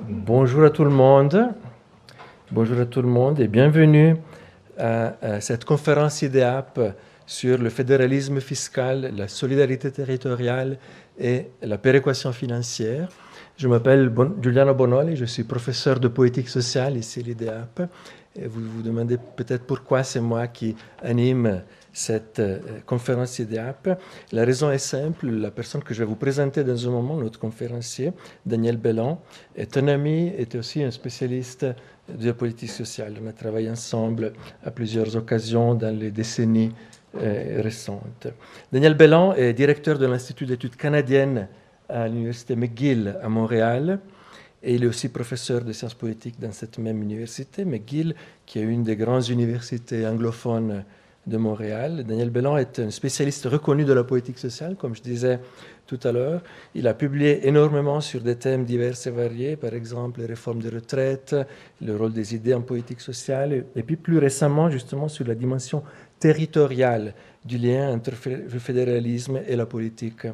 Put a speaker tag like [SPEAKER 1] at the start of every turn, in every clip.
[SPEAKER 1] Bonjour à tout le monde. Bonjour à tout le monde et bienvenue à cette conférence IDEAP sur le fédéralisme fiscal, la solidarité territoriale et la péréquation financière. Je m'appelle Giuliano Bonoli, je suis professeur de politique sociale ici à l'IDEAP. Et vous vous demandez peut-être pourquoi c'est moi qui anime cette conférence IDEAP. La raison est simple, la personne que je vais vous présenter dans un moment, notre conférencier, Daniel Belland, est un ami, est aussi un spécialiste de la politique sociale. On a travaillé ensemble à plusieurs occasions dans les décennies récentes. Daniel Belland est directeur de l'Institut d'études canadiennes à l'Université McGill à Montréal. Et il est aussi professeur de sciences politiques dans cette même université, McGill, qui est une des grandes universités anglophones de Montréal. Daniel Belland est un spécialiste reconnu de la politique sociale, comme je disais tout à l'heure. Il a publié énormément sur des thèmes divers et variés, par exemple les réformes des retraites, le rôle des idées en politique sociale, et puis plus récemment, justement, sur la dimension territoriale du lien entre le fédéralisme et la politique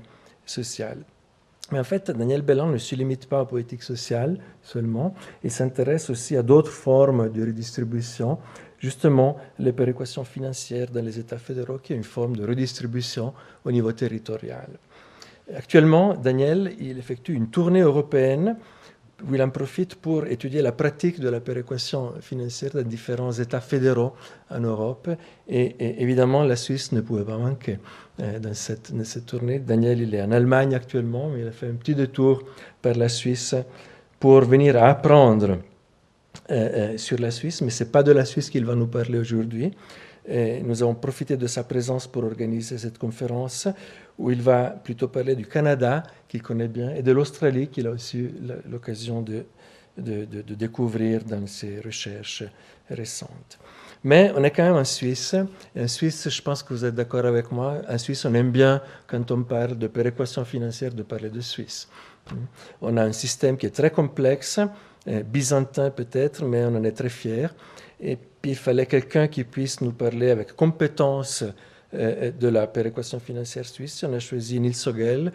[SPEAKER 1] sociale. Mais en fait, Daniel Belland ne se limite pas à la politique sociale seulement, il s'intéresse aussi à d'autres formes de redistribution, justement les péréquations financières dans les États fédéraux, qui est une forme de redistribution au niveau territorial. Actuellement, Daniel, il effectue une tournée européenne où il en profite pour étudier la pratique de la péréquation financière dans différents États fédéraux en Europe. Et évidemment, la Suisse ne pouvait pas manquer dans cette tournée. Daniel, il est en Allemagne actuellement, mais il a fait un petit détour par la Suisse pour venir apprendre sur la Suisse, mais ce n'est pas de la Suisse qu'il va nous parler aujourd'hui. Nous avons profité de sa présence pour organiser cette conférence où il va plutôt parler du Canada, qu'il connaît bien, et de l'Australie, qu'il a aussi eu l'occasion de découvrir dans ses recherches récentes. Mais on est quand même en Suisse. En Suisse, je pense que vous êtes d'accord avec moi, en Suisse, on aime bien, quand on parle de péréquation financière, de parler de Suisse. On a un système qui est très complexe, byzantin peut-être, mais on en est très fiers. Et puis, il fallait quelqu'un qui puisse nous parler avec compétence de la péréquation financière suisse. On a choisi Nils Sogel.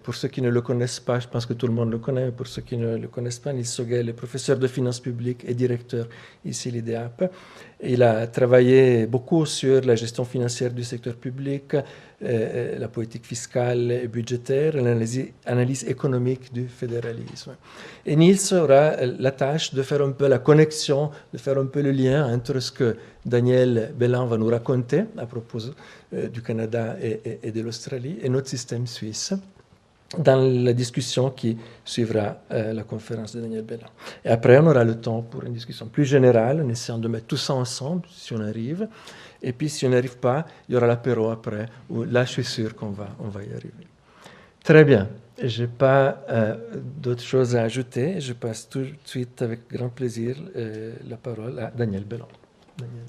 [SPEAKER 1] Pour ceux qui ne le connaissent pas, je pense que tout le monde le connaît, mais pour ceux qui ne le connaissent pas, Nils Sogel est professeur de finances publiques et directeur ici à l'IDEAP. Il a travaillé beaucoup sur la gestion financière du secteur public, la politique fiscale et budgétaire, l'analyse économique du fédéralisme. Et Nils aura la tâche de faire un peu la connexion, de faire un peu le lien entre ce que Daniel Belland va nous raconter à propos du Canada et de l'Australie et notre système suisse dans la discussion qui suivra la conférence de Daniel Belland. Et après, on aura le temps pour une discussion plus générale, en essayant de mettre tout ça ensemble, si on arrive. Et puis, si on n'arrive pas, il y aura l'apéro après, où là, je suis sûr qu'on va y arriver. Très bien. Je n'ai pas d'autres choses à ajouter. Je passe tout de suite, avec grand plaisir, la parole à Daniel Belland. Daniel.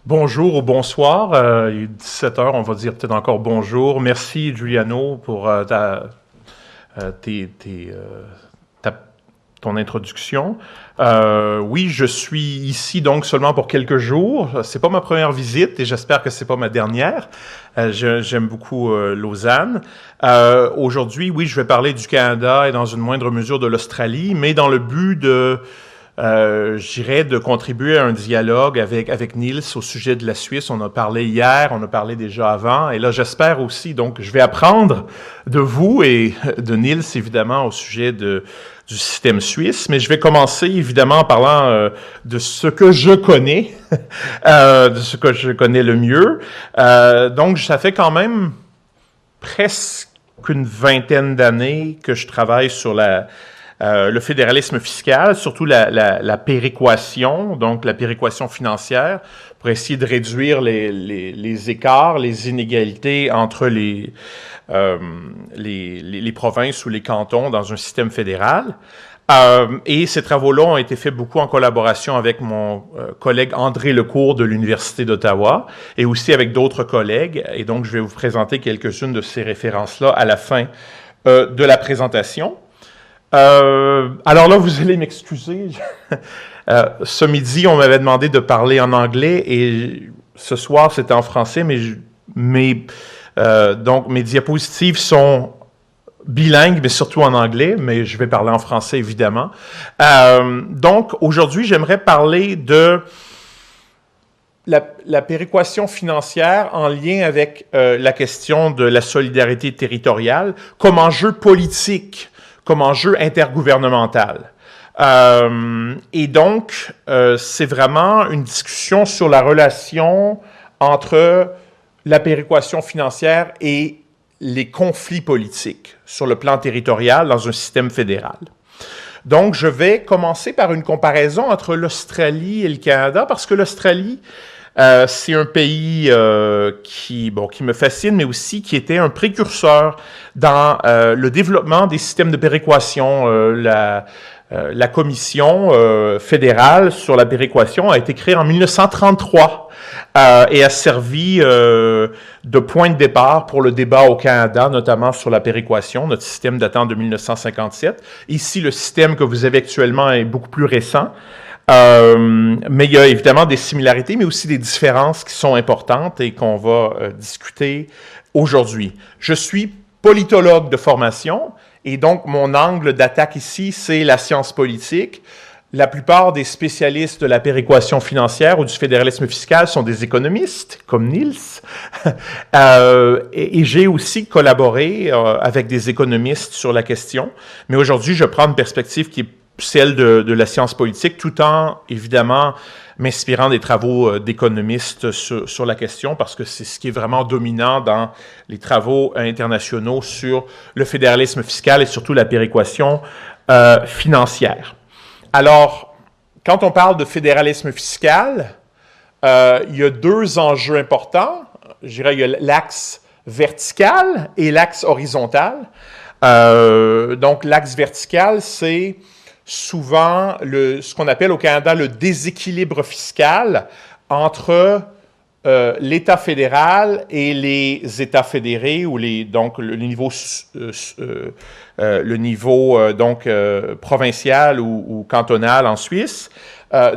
[SPEAKER 2] Bonjour ou bonsoir. Il est 17 heures, on va dire peut-être encore bonjour. Merci, Giuliano, pour ton introduction. Oui, je suis ici donc seulement pour quelques jours. C'est pas ma première visite et j'espère que c'est pas ma dernière. J'aime beaucoup Lausanne. Aujourd'hui, oui, je vais parler du Canada et dans une moindre mesure de l'Australie, mais dans le but de je dirais de contribuer à un dialogue avec Nils au sujet de la Suisse. On a parlé hier, on a parlé déjà avant, et là j'espère aussi, donc je vais apprendre de vous et de Nils évidemment au sujet du système suisse, mais je vais commencer évidemment en parlant de ce que je connais, de ce que je connais le mieux. Donc ça fait quand même presque une vingtaine d'années que je travaille sur le fédéralisme fiscal, surtout la péréquation, donc la péréquation financière, pour essayer de réduire les écarts, les inégalités entre les provinces ou les cantons dans un système fédéral. Et ces travaux-là ont été faits beaucoup en collaboration avec mon collègue André Lecourt de l'Université d'Ottawa et aussi avec d'autres collègues. Et donc, je vais vous présenter quelques-unes de ces références-là à la fin de la présentation. Alors là, vous allez m'excuser. Ce midi, on m'avait demandé de parler en anglais et ce soir, c'était en français, donc mes diapositives sont bilingues, mais surtout en anglais, mais je vais parler en français, évidemment. Donc, aujourd'hui, j'aimerais parler de la péréquation financière en lien avec la question de la solidarité territoriale comme enjeu politique, comme enjeu intergouvernemental. Et donc, c'est vraiment une discussion sur la relation entre la péréquation financière et les conflits politiques sur le plan territorial dans un système fédéral. Donc, je vais commencer par une comparaison entre l'Australie et le Canada, parce que l'Australie, c'est un pays qui me fascine, mais aussi qui était un précurseur dans le développement des systèmes de péréquation. La commission fédérale sur la péréquation a été créée en 1933 et a servi de point de départ pour le débat au Canada, notamment sur la péréquation. Notre système datant de 1957. Ici, le système que vous avez actuellement est beaucoup plus récent. Mais il y a évidemment des similarités, mais aussi des différences qui sont importantes et qu'on va discuter aujourd'hui. Je suis politologue de formation et donc mon angle d'attaque ici, c'est la science politique. La plupart des spécialistes de la péréquation financière ou du fédéralisme fiscal sont des économistes, comme Niels. Et j'ai aussi collaboré avec des économistes sur la question. Mais aujourd'hui, je prends une perspective qui est celle de la science politique, tout en, évidemment, m'inspirant des travaux d'économistes sur la question, parce que c'est ce qui est vraiment dominant dans les travaux internationaux sur le fédéralisme fiscal et surtout la péréquation financière. Alors, quand on parle de fédéralisme fiscal, il y a deux enjeux importants. Je dirais il y a l'axe vertical et l'axe horizontal. Donc, l'axe vertical, c'est souvent ce qu'on appelle au Canada le déséquilibre fiscal entre l'État fédéral et les États fédérés, ou le niveau provincial ou cantonal en Suisse,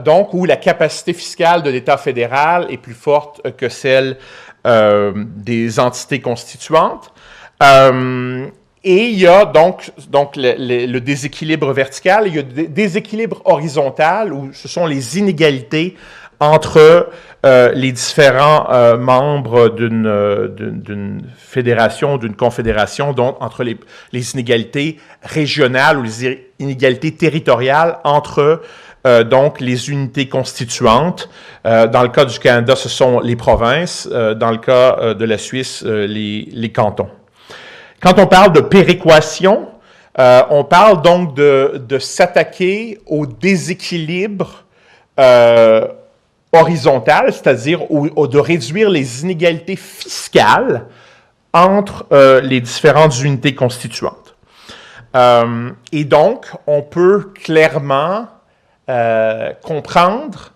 [SPEAKER 2] donc où la capacité fiscale de l'État fédéral est plus forte que celle des entités constituantes. Et il y a donc le déséquilibre vertical, il y a le déséquilibre horizontal, où ce sont les inégalités entre les différents membres d'une fédération, d'une confédération, donc entre les inégalités régionales ou les inégalités territoriales entre donc les unités constituantes. Dans le cas du Canada, ce sont les provinces. Dans le cas de la Suisse, les cantons. Quand on parle de péréquation, on parle donc de s'attaquer au déséquilibre horizontal, c'est-à-dire de réduire les inégalités fiscales entre les différentes unités constituantes. Et donc, on peut clairement comprendre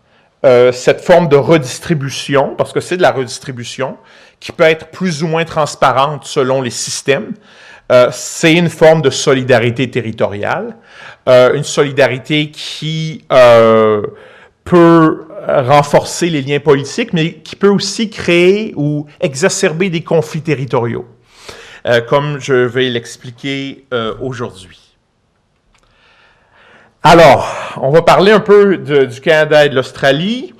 [SPEAKER 2] cette forme de redistribution, parce que c'est de la redistribution, qui peut être plus ou moins transparente selon les systèmes. C'est une forme de solidarité territoriale, une solidarité qui peut renforcer les liens politiques, mais qui peut aussi créer ou exacerber des conflits territoriaux, comme je vais l'expliquer aujourd'hui. Alors, on va parler un peu du Canada et de l'Australie.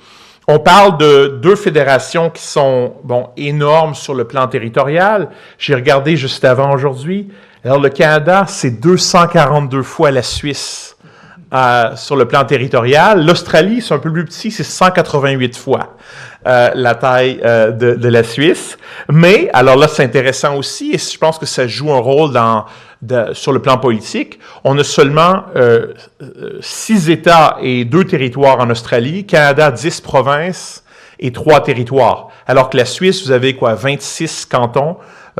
[SPEAKER 2] On parle de deux fédérations qui sont, énormes sur le plan territorial. J'ai regardé juste avant aujourd'hui. Alors, le Canada, c'est 242 fois la Suisse sur le plan territorial. L'Australie, c'est un peu plus petit, c'est 188 fois la taille de la Suisse. Mais, alors là, c'est intéressant aussi, et je pense que ça joue un rôle sur le plan politique. On a seulement 6 États et 2 territoires en Australie, Canada, 10 provinces et 3 territoires. Alors que la Suisse, vous avez 26 cantons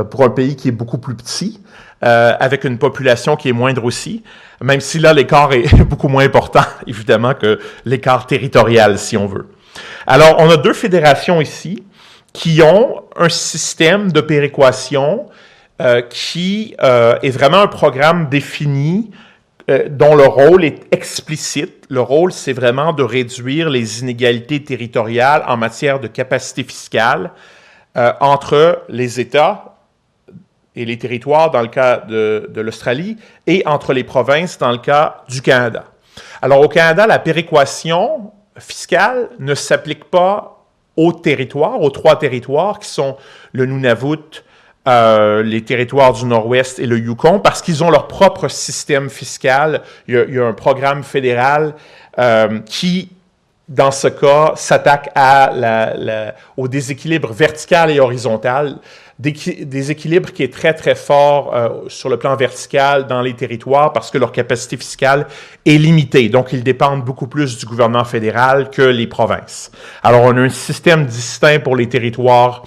[SPEAKER 2] pour un pays qui est beaucoup plus petit, avec une population qui est moindre aussi, même si là, l'écart est beaucoup moins important, évidemment, que l'écart territorial, si on veut. Alors, on a 2 fédérations ici qui ont un système de péréquation qui est vraiment un programme défini dont le rôle est explicite. Le rôle, c'est vraiment de réduire les inégalités territoriales en matière de capacité fiscale entre les États et les territoires dans le cas de l'Australie et entre les provinces dans le cas du Canada. Alors au Canada, la péréquation fiscale ne s'applique pas aux territoires, aux 3 territoires qui sont le Nunavut, les territoires du Nord-Ouest et le Yukon, parce qu'ils ont leur propre système fiscal. Il y a un programme fédéral qui, dans ce cas, s'attaque au déséquilibre vertical et horizontal, déséquilibre qui est très, très fort sur le plan vertical dans les territoires parce que leur capacité fiscale est limitée. Donc, ils dépendent beaucoup plus du gouvernement fédéral que les provinces. Alors, on a un système distinct pour les territoires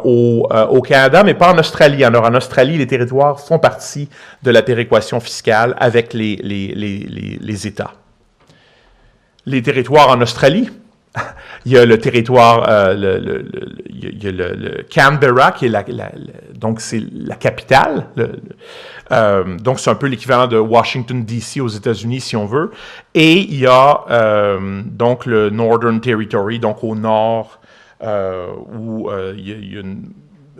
[SPEAKER 2] au Canada, mais pas en Australie. Alors, en Australie, les territoires font partie de la péréquation fiscale avec les États. Les territoires en Australie, il y a le territoire, il y a le Canberra, qui est donc c'est la capitale. Donc, c'est un peu l'équivalent de Washington, D.C. aux États-Unis, si on veut. Et il y a donc le Northern Territory, donc au nord, où il y a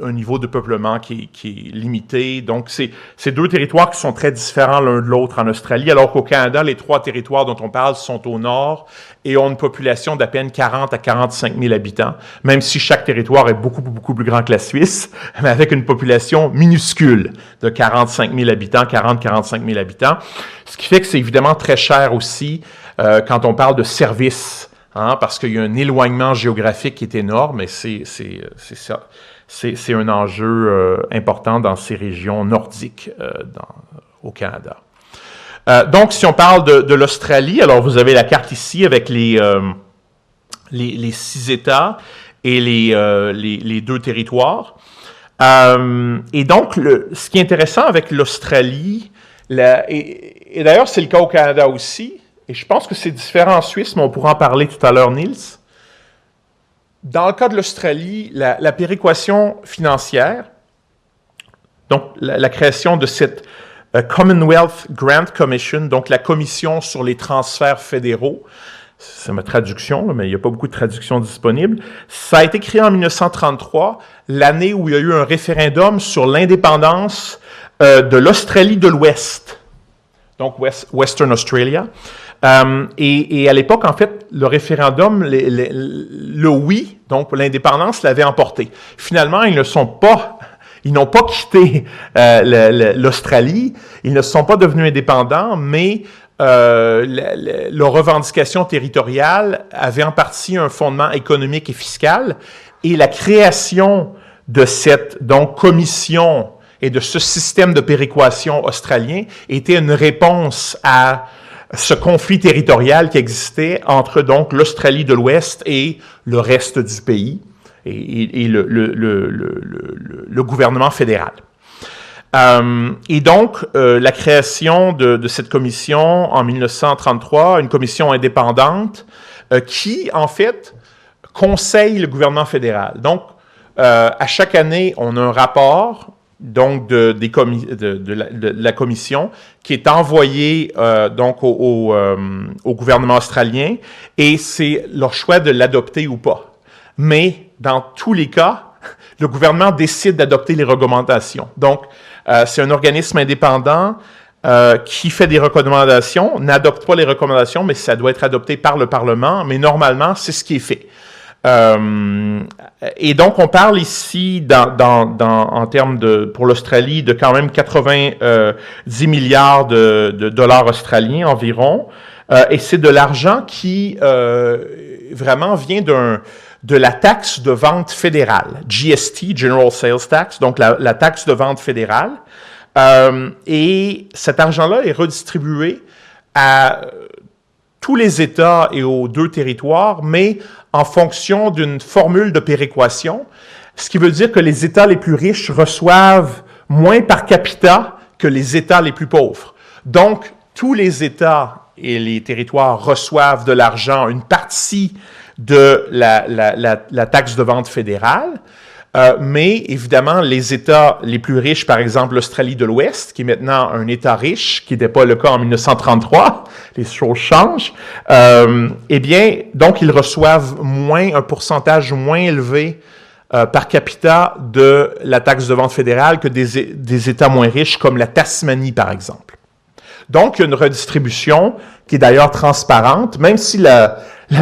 [SPEAKER 2] un niveau de peuplement qui est limité. Donc, c'est 2 territoires qui sont très différents l'un de l'autre en Australie, alors qu'au Canada, les 3 territoires dont on parle sont au nord et ont une population d'à peine 40 à 45 000 habitants, même si chaque territoire est beaucoup, beaucoup plus grand que la Suisse, mais avec une population minuscule de 45 000 habitants, 40-45 000 habitants, ce qui fait que c'est évidemment très cher aussi quand on parle de services, hein, parce qu'il y a un éloignement géographique qui est énorme, et c'est ça. C'est un enjeu important dans ces régions nordiques au Canada. Donc, si on parle de l'Australie, alors vous avez la carte ici avec les 6 États et les 2 territoires. Et donc, ce qui est intéressant avec l'Australie, et d'ailleurs c'est le cas au Canada aussi, et je pense que c'est différent en Suisse, mais on pourra en parler tout à l'heure, Niels. Dans le cas de l'Australie, la péréquation financière, donc la création de cette Commonwealth Grant Commission, donc la commission sur les transferts fédéraux, c'est ma traduction, mais il n'y a pas beaucoup de traductions disponibles, ça a été créé en 1933, l'année où il y a eu un référendum sur l'indépendance de l'Australie de l'Ouest, donc Western Australia. Et à l'époque, en fait, le référendum, le oui, donc l'indépendance, l'avait emporté. Finalement, ils n'ont pas quitté l'Australie, ils ne sont pas devenus indépendants, mais leur revendication territoriale avait en partie un fondement économique et fiscal, et la création de cette commission et de ce système de péréquation australien était une réponse à ce conflit territorial qui existait entre donc l'Australie de l'Ouest et le reste du pays et le gouvernement fédéral. Et donc, la création de cette commission en 1933, une commission indépendante qui, en fait, conseille le gouvernement fédéral. Donc, à chaque année, on a un rapport donc de la commission qui est envoyé donc au gouvernement australien, et c'est leur choix de l'adopter ou pas. Mais dans tous les cas, le gouvernement décide d'adopter les recommandations. Donc, c'est un organisme indépendant qui fait des recommandations, n'adopte pas les recommandations, mais ça doit être adopté par le Parlement, mais normalement, c'est ce qui est fait. Et donc, on parle ici, en termes pour l'Australie, de quand même 90 milliards de dollars australiens environ. Et c'est de l'argent qui vraiment vient de la taxe de vente fédérale, GST, General Sales Tax, donc la taxe de vente fédérale. Et cet argent-là est redistribué à tous les États et aux 2 territoires, mais en fonction d'une formule de péréquation, ce qui veut dire que les États les plus riches reçoivent moins par capita que les États les plus pauvres. Donc, tous les États et les territoires reçoivent de l'argent, une partie de la taxe de vente fédérale, Mais évidemment, les États les plus riches, par exemple l'Australie de l'Ouest, qui est maintenant un État riche, qui n'était pas le cas en 1933, les choses changent, eh bien, donc ils reçoivent un pourcentage moins élevé par capita de la taxe de vente fédérale que des États moins riches comme la Tasmanie, par exemple. Donc, il y a une redistribution qui est d'ailleurs transparente, même si la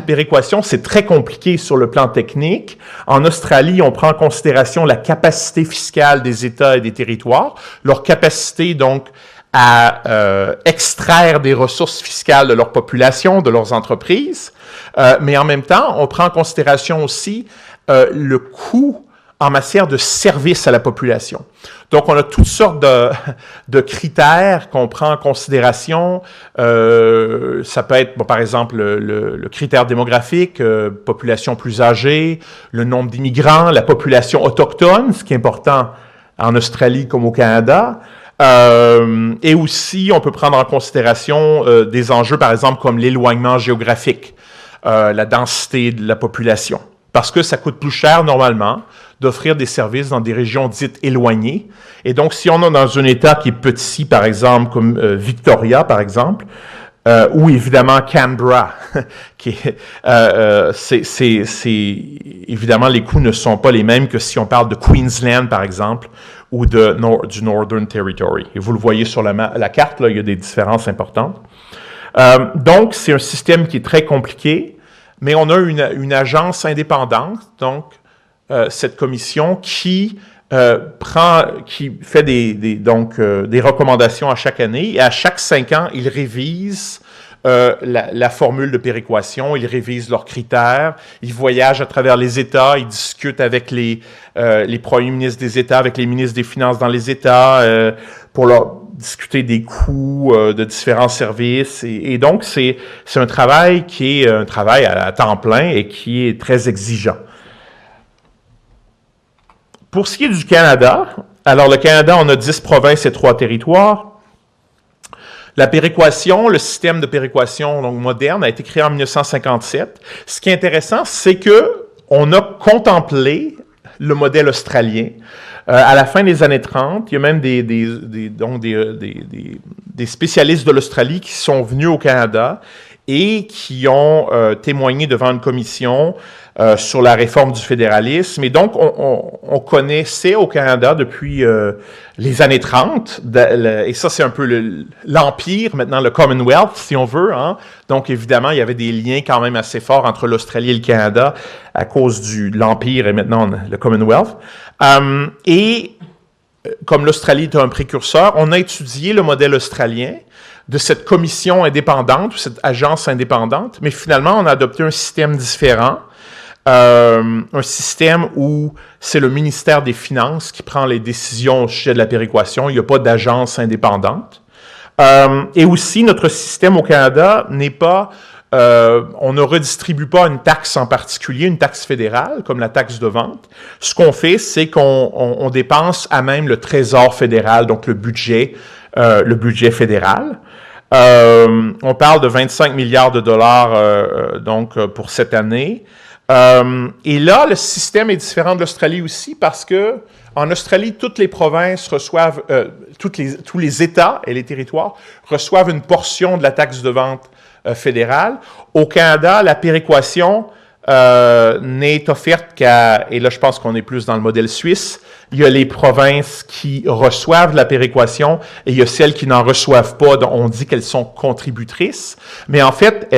[SPEAKER 2] péréquation, c'est très compliqué sur le plan technique. En Australie, on prend en considération la capacité fiscale des États et des territoires, leur capacité donc à extraire des ressources fiscales de leur population, de leurs entreprises, mais en même temps, on prend en considération aussi le coût en matière de services à la population. Donc, on a toutes sortes de critères qu'on prend en considération. Ça peut être, par exemple, le critère démographique, population plus âgée, le nombre d'immigrants, la population autochtone, ce qui est important en Australie comme au Canada. Et aussi, on peut prendre en considération des enjeux, par exemple, comme l'éloignement géographique, la densité de la population. Parce que ça coûte plus cher, normalement, d'offrir des services dans des régions dites éloignées. Et donc, si on est dans un État qui est petit, par exemple, comme Victoria, par exemple, ou évidemment Canberra, évidemment, les coûts ne sont pas les mêmes que si on parle de Queensland, par exemple, ou du Northern Territory. Et vous le voyez sur la carte, là, il y a des différences importantes. Donc, c'est un système qui est très compliqué, mais on a une agence indépendante, donc cette commission qui fait des recommandations à chaque année, et à chaque 5 ans, ils révisent la formule de péréquation, ils révisent leurs critères, ils voyagent à travers les États, ils discutent avec les premiers ministres des États, avec les ministres des Finances dans les États, pour leur discuter des coûts de différents services. Et donc, c'est un travail qui est un travail à temps plein et qui est très exigeant. Pour ce qui est du Canada, alors le Canada, on a 10 provinces et 3 territoires. La péréquation, le système de péréquation donc moderne, a été créé en 1957. Ce qui est intéressant, c'est que on a contemplé le modèle australien. À la fin des années 30, il y a même des spécialistes de l'Australie qui sont venus au Canada et qui ont témoigné devant une commission sur la réforme du fédéralisme. Et donc, on connaissait au Canada depuis les années 30, et ça, c'est un peu l'Empire, maintenant le Commonwealth, si on veut. Hein. Donc, évidemment, il y avait des liens quand même assez forts entre l'Australie et le Canada à cause de l'Empire et maintenant le Commonwealth. Et comme l'Australie est un précurseur, on a étudié le modèle australien de cette commission indépendante, ou cette agence indépendante, mais finalement, on a adopté un système différent, un système où c'est le ministère des Finances qui prend les décisions au sujet de la péréquation, il n'y a pas d'agence indépendante. Et aussi, notre système au Canada n'est pas... on ne redistribue pas une taxe en particulier, une taxe fédérale, comme la taxe de vente. Ce qu'on fait, c'est qu'on dépense à même le trésor fédéral, donc le budget fédéral. On parle de 25 milliards de dollars donc pour cette année. Et là, le système est différent de l'Australie aussi parce que en Australie, toutes les provinces reçoivent, tous les États et les territoires reçoivent une portion de la taxe de vente fédérale. Au Canada, la péréquation n'est offerte qu'à, et là je pense qu'on est plus dans le modèle suisse, il y a les provinces qui reçoivent la péréquation et il y a celles qui n'en reçoivent pas, dont on dit qu'elles sont contributrices, mais en fait,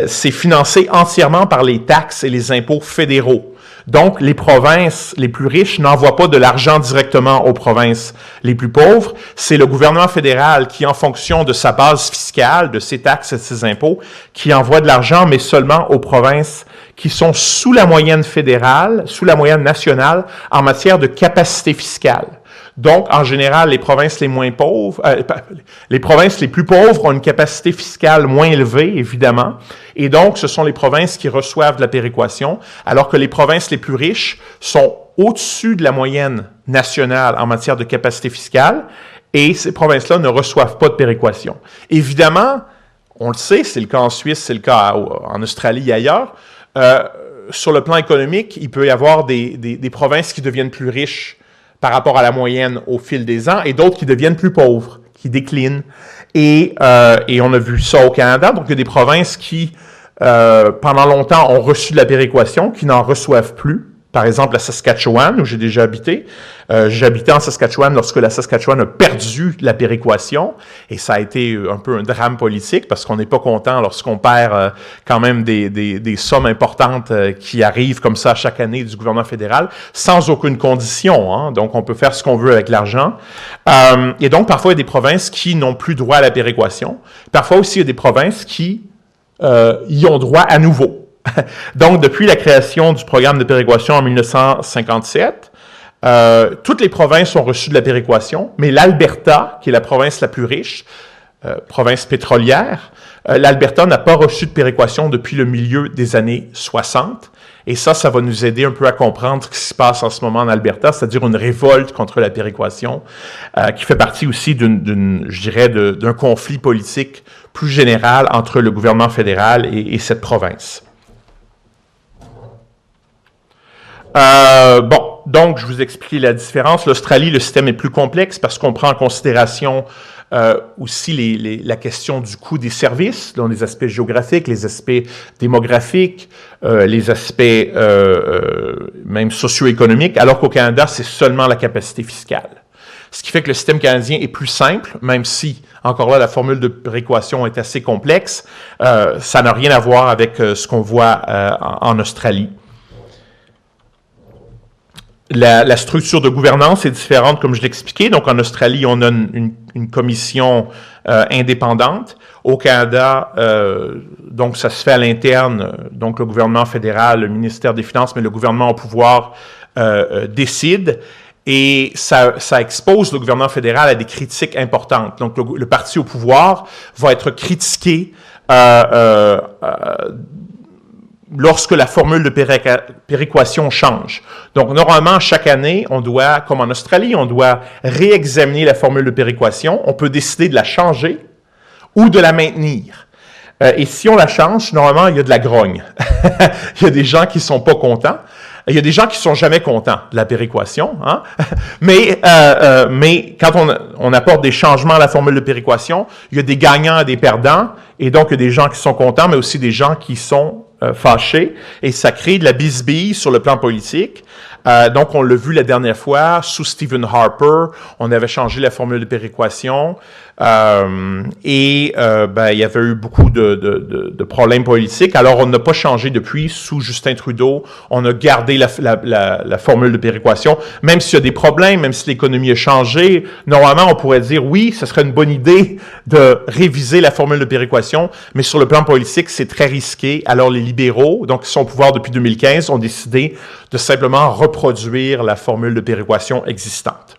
[SPEAKER 2] c'est financé entièrement par les taxes et les impôts fédéraux. Donc, les provinces les plus riches n'envoient pas de l'argent directement aux provinces les plus pauvres. C'est le gouvernement fédéral qui, en fonction de sa base fiscale, de ses taxes et de ses impôts, qui envoie de l'argent, mais seulement aux provinces qui sont sous la moyenne fédérale, sous la moyenne nationale, en matière de capacité fiscale. Donc, en général, les provinces les moins pauvres, les provinces les plus pauvres ont une capacité fiscale moins élevée, évidemment, et donc ce sont les provinces qui reçoivent de la péréquation, alors que les provinces les plus riches sont au-dessus de la moyenne nationale en matière de capacité fiscale, et ces provinces-là ne reçoivent pas de péréquation. Évidemment, on le sait, c'est le cas en Suisse, c'est le cas en Australie et ailleurs, sur le plan économique, il peut y avoir des provinces qui deviennent plus riches par rapport à la moyenne au fil des ans et d'autres qui deviennent plus pauvres, qui déclinent. Et on a vu ça au Canada. Donc, il y a des provinces qui, pendant longtemps, ont reçu de la péréquation, qui n'en reçoivent plus. Par exemple, la Saskatchewan, où j'ai déjà habité. J'ai habité en Saskatchewan lorsque la Saskatchewan a perdu la péréquation. Et ça a été un peu un drame politique parce qu'on n'est pas content lorsqu'on perd quand même des sommes importantes qui arrivent comme ça chaque année du gouvernement fédéral sans aucune condition. Hein. Donc, on peut faire ce qu'on veut avec l'argent. Et donc, parfois, il y a des provinces qui n'ont plus droit à la péréquation. Parfois aussi, il y a des provinces qui y ont droit à nouveau. Donc, depuis la création du programme de péréquation en 1957, toutes les provinces ont reçu de la péréquation, mais l'Alberta, qui est la province la plus riche, province pétrolière, l'Alberta n'a pas reçu de péréquation depuis le milieu des années 60. Et ça va nous aider un peu à comprendre ce qui se passe en ce moment en Alberta, c'est-à-dire une révolte contre la péréquation, qui fait partie aussi d'un conflit politique plus général entre le gouvernement fédéral et cette province. Donc, je vous explique la différence. L'Australie, le système est plus complexe parce qu'on prend en considération aussi la question du coût des services, donc les aspects géographiques, les aspects démographiques, les aspects même socio-économiques, alors qu'au Canada, c'est seulement la capacité fiscale. Ce qui fait que le système canadien est plus simple, même si, encore là, la formule de péréquation est assez complexe. Ça n'a rien à voir avec ce qu'on voit en Australie. La structure de gouvernance est différente, comme je l'expliquais. Donc, en Australie, on a une commission indépendante. Au Canada, donc, ça se fait à l'interne. Donc, le gouvernement fédéral, le ministère des Finances, mais le gouvernement au pouvoir décide. Et ça expose le gouvernement fédéral à des critiques importantes. Donc, le parti au pouvoir va être critiqué lorsque la formule de péréquation change. Donc, normalement, chaque année, on doit, comme en Australie, on doit réexaminer la formule de péréquation. On peut décider de la changer ou de la maintenir. Et si on la change, normalement, il y a de la grogne. Il y a des gens qui sont pas contents. Il y a des gens qui sont jamais contents de la péréquation, hein? Mais quand on apporte des changements à la formule de péréquation, il y a des gagnants et des perdants, et donc il y a des gens qui sont contents, mais aussi des gens qui sont fâchés, et ça crée de la bisbille sur le plan politique. Donc, on l'a vu la dernière fois, sous Stephen Harper, on avait changé la formule de péréquation, il y avait eu beaucoup de problèmes politiques. Alors, on n'a pas changé depuis. Sous Justin Trudeau, on a gardé la formule de péréquation. Même s'il y a des problèmes, même si l'économie a changé, normalement, on pourrait dire, oui, ce serait une bonne idée de réviser la formule de péréquation, mais sur le plan politique, c'est très risqué. Alors, les libéraux, donc qui sont au pouvoir depuis 2015, ont décidé de simplement reproduire la formule de péréquation existante.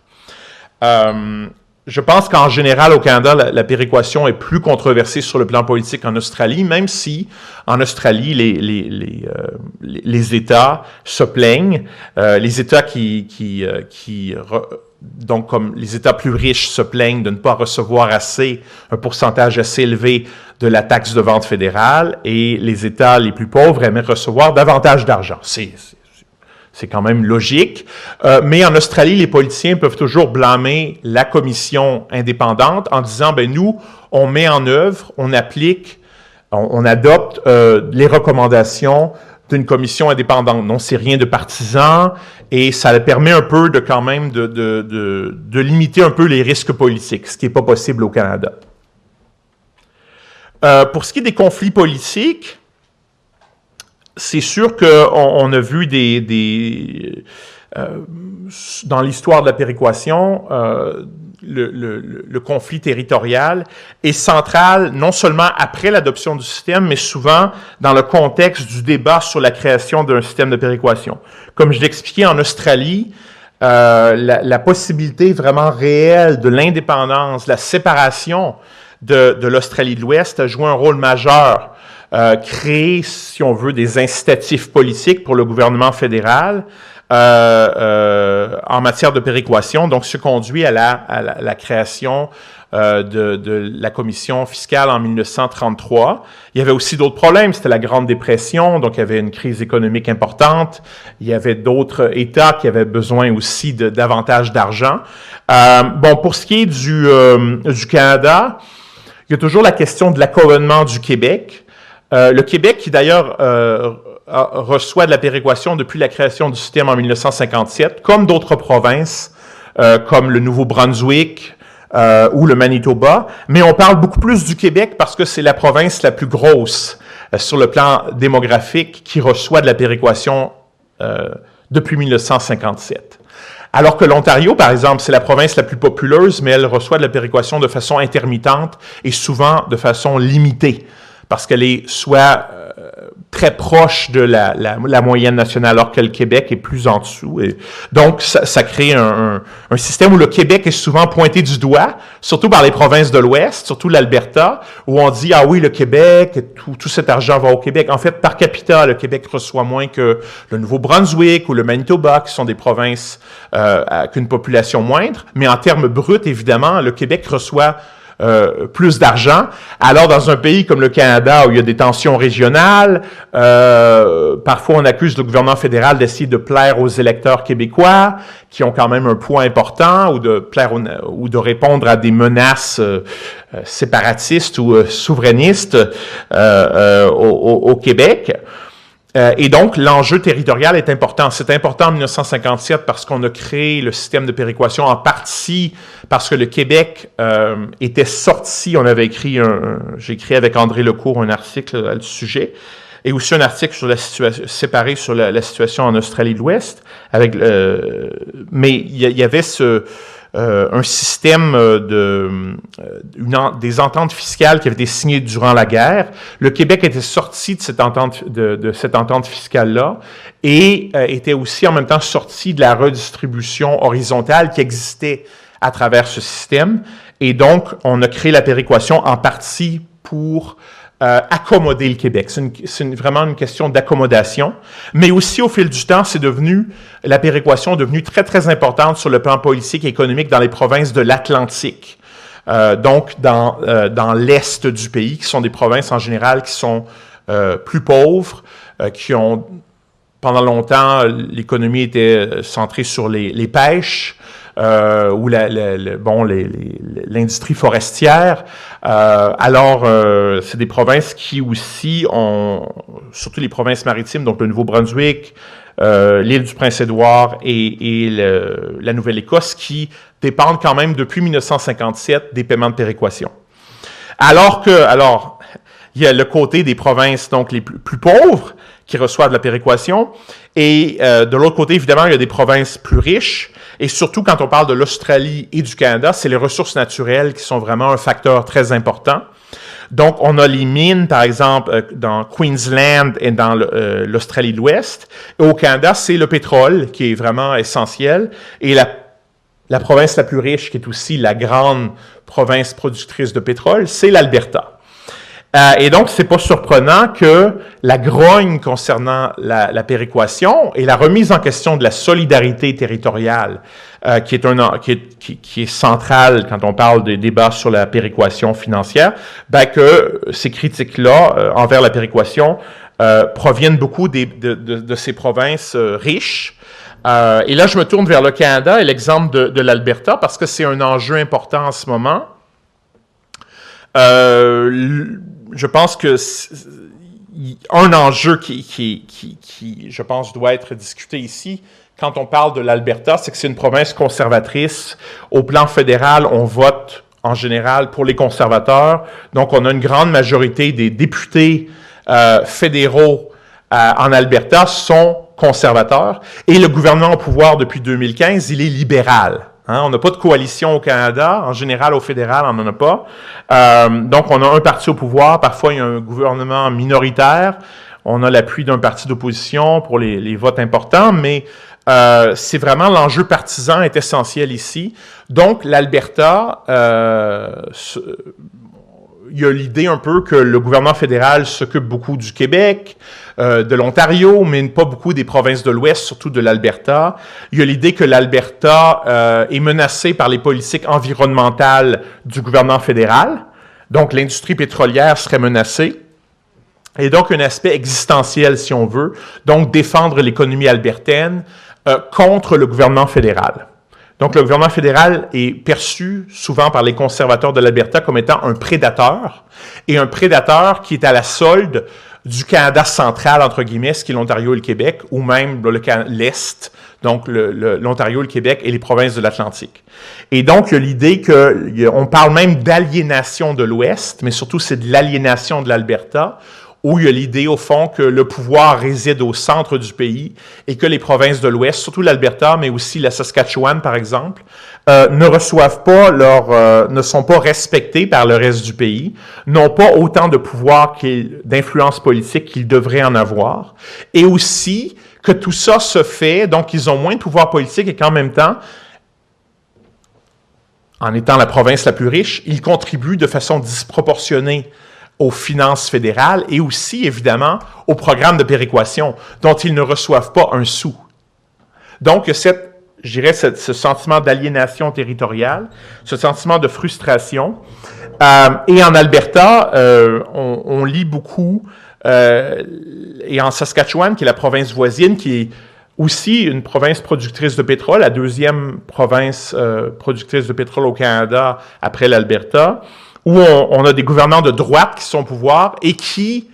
[SPEAKER 2] Je pense qu'en général, au Canada, la péréquation est plus controversée sur le plan politique qu'en Australie, même si en Australie, les États se plaignent. Les États donc comme les États plus riches se plaignent de ne pas recevoir un pourcentage assez élevé de la taxe de vente fédérale, et les États les plus pauvres aimeraient recevoir davantage d'argent. C'est quand même logique. Mais en Australie, les politiciens peuvent toujours blâmer la commission indépendante en disant, nous, on met en œuvre, on applique, on adopte les recommandations d'une commission indépendante. Non, c'est rien de partisan, et ça permet un peu quand même de limiter un peu les risques politiques, ce qui n'est pas possible au Canada. Pour ce qui est des conflits politiques, c'est sûr qu'on a vu dans l'histoire de la péréquation, le conflit territorial est central non seulement après l'adoption du système, mais souvent dans le contexte du débat sur la création d'un système de péréquation. Comme je l'expliquais en Australie, la possibilité vraiment réelle de l'indépendance, la séparation de l'Australie de l'Ouest a joué un rôle majeur. Créer, si on veut, des incitatifs politiques pour le gouvernement fédéral en matière de péréquation, donc ce conduit à la création de la commission fiscale en 1933. Il y avait aussi d'autres problèmes. C'était la Grande Dépression, donc il y avait une crise économique importante. Il y avait d'autres États qui avaient besoin aussi de davantage d'argent. Bon, pour ce qui est du Canada, il y a toujours la question de l'accommodement du Québec. Le Québec, qui d'ailleurs reçoit de la péréquation depuis la création du système en 1957, comme d'autres provinces, comme le Nouveau-Brunswick ou le Manitoba, mais on parle beaucoup plus du Québec parce que c'est la province la plus grosse sur le plan démographique qui reçoit de la péréquation depuis 1957. Alors que l'Ontario, par exemple, c'est la province la plus populeuse, mais elle reçoit de la péréquation de façon intermittente et souvent de façon limitée, parce qu'elle est soit très proche de la moyenne nationale, alors que le Québec est plus en dessous. Et donc, ça crée un système où le Québec est souvent pointé du doigt, surtout par les provinces de l'Ouest, surtout l'Alberta, où on dit « Ah oui, le Québec, tout cet argent va au Québec ». En fait, par capita, le Québec reçoit moins que le Nouveau-Brunswick ou le Manitoba, qui sont des provinces avec une population moindre. Mais en termes bruts, évidemment, le Québec reçoit plus d'argent. Alors, dans un pays comme le Canada, où il y a des tensions régionales, parfois on accuse le gouvernement fédéral d'essayer de plaire aux électeurs québécois, qui ont quand même un poids important, ou de plaire ou de répondre à des menaces séparatistes ou souverainistes au Québec. Et donc, l'enjeu territorial est important. C'est important en 1957 parce qu'on a créé le système de péréquation en partie parce que le Québec était sorti. On avait j'ai écrit avec André Lecourt un article à ce sujet et aussi un article sur la situation séparé sur la situation en Australie de l'Ouest. Mais il y avait un système des ententes fiscales qui avaient été signées durant la guerre. Le Québec était sorti de cette entente fiscale-là et était aussi en même temps sorti de la redistribution horizontale qui existait à travers ce système. Et donc, on a créé la péréquation en partie pour accommoder le Québec. C'est vraiment une question d'accommodation. Mais aussi, au fil du temps, la péréquation est devenue très, très importante sur le plan politique et économique dans les provinces de l'Atlantique. Donc, dans l'est du pays, qui sont des provinces en général qui sont plus pauvres, qui ont, pendant longtemps, l'économie était centrée sur les pêches, ou l'industrie forestière. C'est des provinces qui aussi ont, surtout les provinces maritimes, donc le Nouveau-Brunswick, l'île du Prince-Édouard et la Nouvelle-Écosse, qui dépendent quand même depuis 1957 des paiements de péréquation. Alors, il y a le côté des provinces donc les plus pauvres qui reçoivent de la péréquation, et de l'autre côté, évidemment, il y a des provinces plus riches, et surtout quand on parle de l'Australie et du Canada, c'est les ressources naturelles qui sont vraiment un facteur très important. Donc, on a les mines, par exemple, dans Queensland et dans l'Australie de l'Ouest. Et au Canada, c'est le pétrole qui est vraiment essentiel, et la province la plus riche, qui est aussi la grande province productrice de pétrole, c'est l'Alberta. Et donc, c'est pas surprenant que la grogne concernant la péréquation et la remise en question de la solidarité territoriale, qui est centrale quand on parle des débats sur la péréquation financière, que ces critiques-là envers la péréquation proviennent beaucoup de ces provinces riches. Et là, je me tourne vers le Canada et l'exemple de l'Alberta parce que c'est un enjeu important en ce moment. Je pense que un enjeu qui, je pense, doit être discuté ici, quand on parle de l'Alberta, c'est que c'est une province conservatrice. Au plan fédéral, on vote en général pour les conservateurs. Donc, on a une grande majorité des députés fédéraux en Alberta sont conservateurs. Et le gouvernement au pouvoir depuis 2015, il est libéral. On n'a pas de coalition au Canada. En général, au fédéral, on n'en a pas. Donc, on a un parti au pouvoir. Parfois, il y a un gouvernement minoritaire. On a l'appui d'un parti d'opposition pour les votes importants, mais c'est vraiment l'enjeu partisan est essentiel ici. Donc, l'Alberta, il y a l'idée un peu que le gouvernement fédéral s'occupe beaucoup du Québec, de l'Ontario, mais pas beaucoup des provinces de l'Ouest, surtout de l'Alberta. Il y a l'idée que l'Alberta est menacée par les politiques environnementales du gouvernement fédéral. Donc, l'industrie pétrolière serait menacée. Et donc, un aspect existentiel, si on veut, donc défendre l'économie albertaine contre le gouvernement fédéral. Donc, le gouvernement fédéral est perçu souvent par les conservateurs de l'Alberta comme étant un prédateur, et un prédateur qui est à la solde du Canada central, entre guillemets, ce qui est l'Ontario et le Québec, ou même l'Est, donc l'Ontario, le Québec et les provinces de l'Atlantique. Et donc, il y a l'idée qu'on parle même d'aliénation de l'Ouest, mais surtout c'est de l'aliénation de l'Alberta, où il y a l'idée, au fond, que le pouvoir réside au centre du pays et que les provinces de l'Ouest, surtout l'Alberta, mais aussi la Saskatchewan, par exemple, ne reçoivent pas ne sont pas respectées par le reste du pays, n'ont pas autant de pouvoir d'influence politique qu'ils devraient en avoir, et aussi que tout ça se fait, donc ils ont moins de pouvoir politique et qu'en même temps, en étant la province la plus riche, ils contribuent de façon disproportionnée aux finances fédérales et aussi, évidemment, au programme de péréquation dont ils ne reçoivent pas un sou. Donc, je dirais, ce sentiment d'aliénation territoriale, ce sentiment de frustration. Et en Alberta, on lit beaucoup, et en Saskatchewan, qui est la province voisine, qui est aussi une province productrice de pétrole, la deuxième province productrice de pétrole au Canada après l'Alberta, où on a des gouvernants de droite qui sont au pouvoir et qui,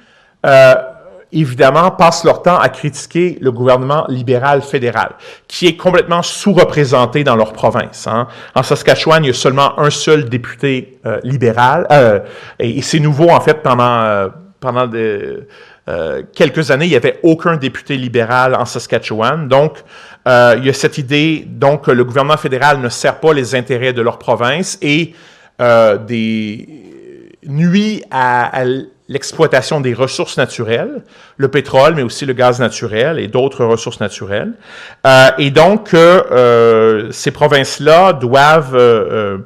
[SPEAKER 2] évidemment, passent leur temps à critiquer le gouvernement libéral fédéral, qui est complètement sous-représenté dans leur province. Hein. En Saskatchewan, il y a seulement un seul député libéral, et c'est nouveau, en fait, pendant quelques années, il n'y avait aucun député libéral en Saskatchewan. Donc, il y a cette idée donc, que le gouvernement fédéral ne sert pas les intérêts de leur province et nuit à l'exploitation des ressources naturelles, le pétrole, mais aussi le gaz naturel et d'autres ressources naturelles. Et donc, ces provinces-là doivent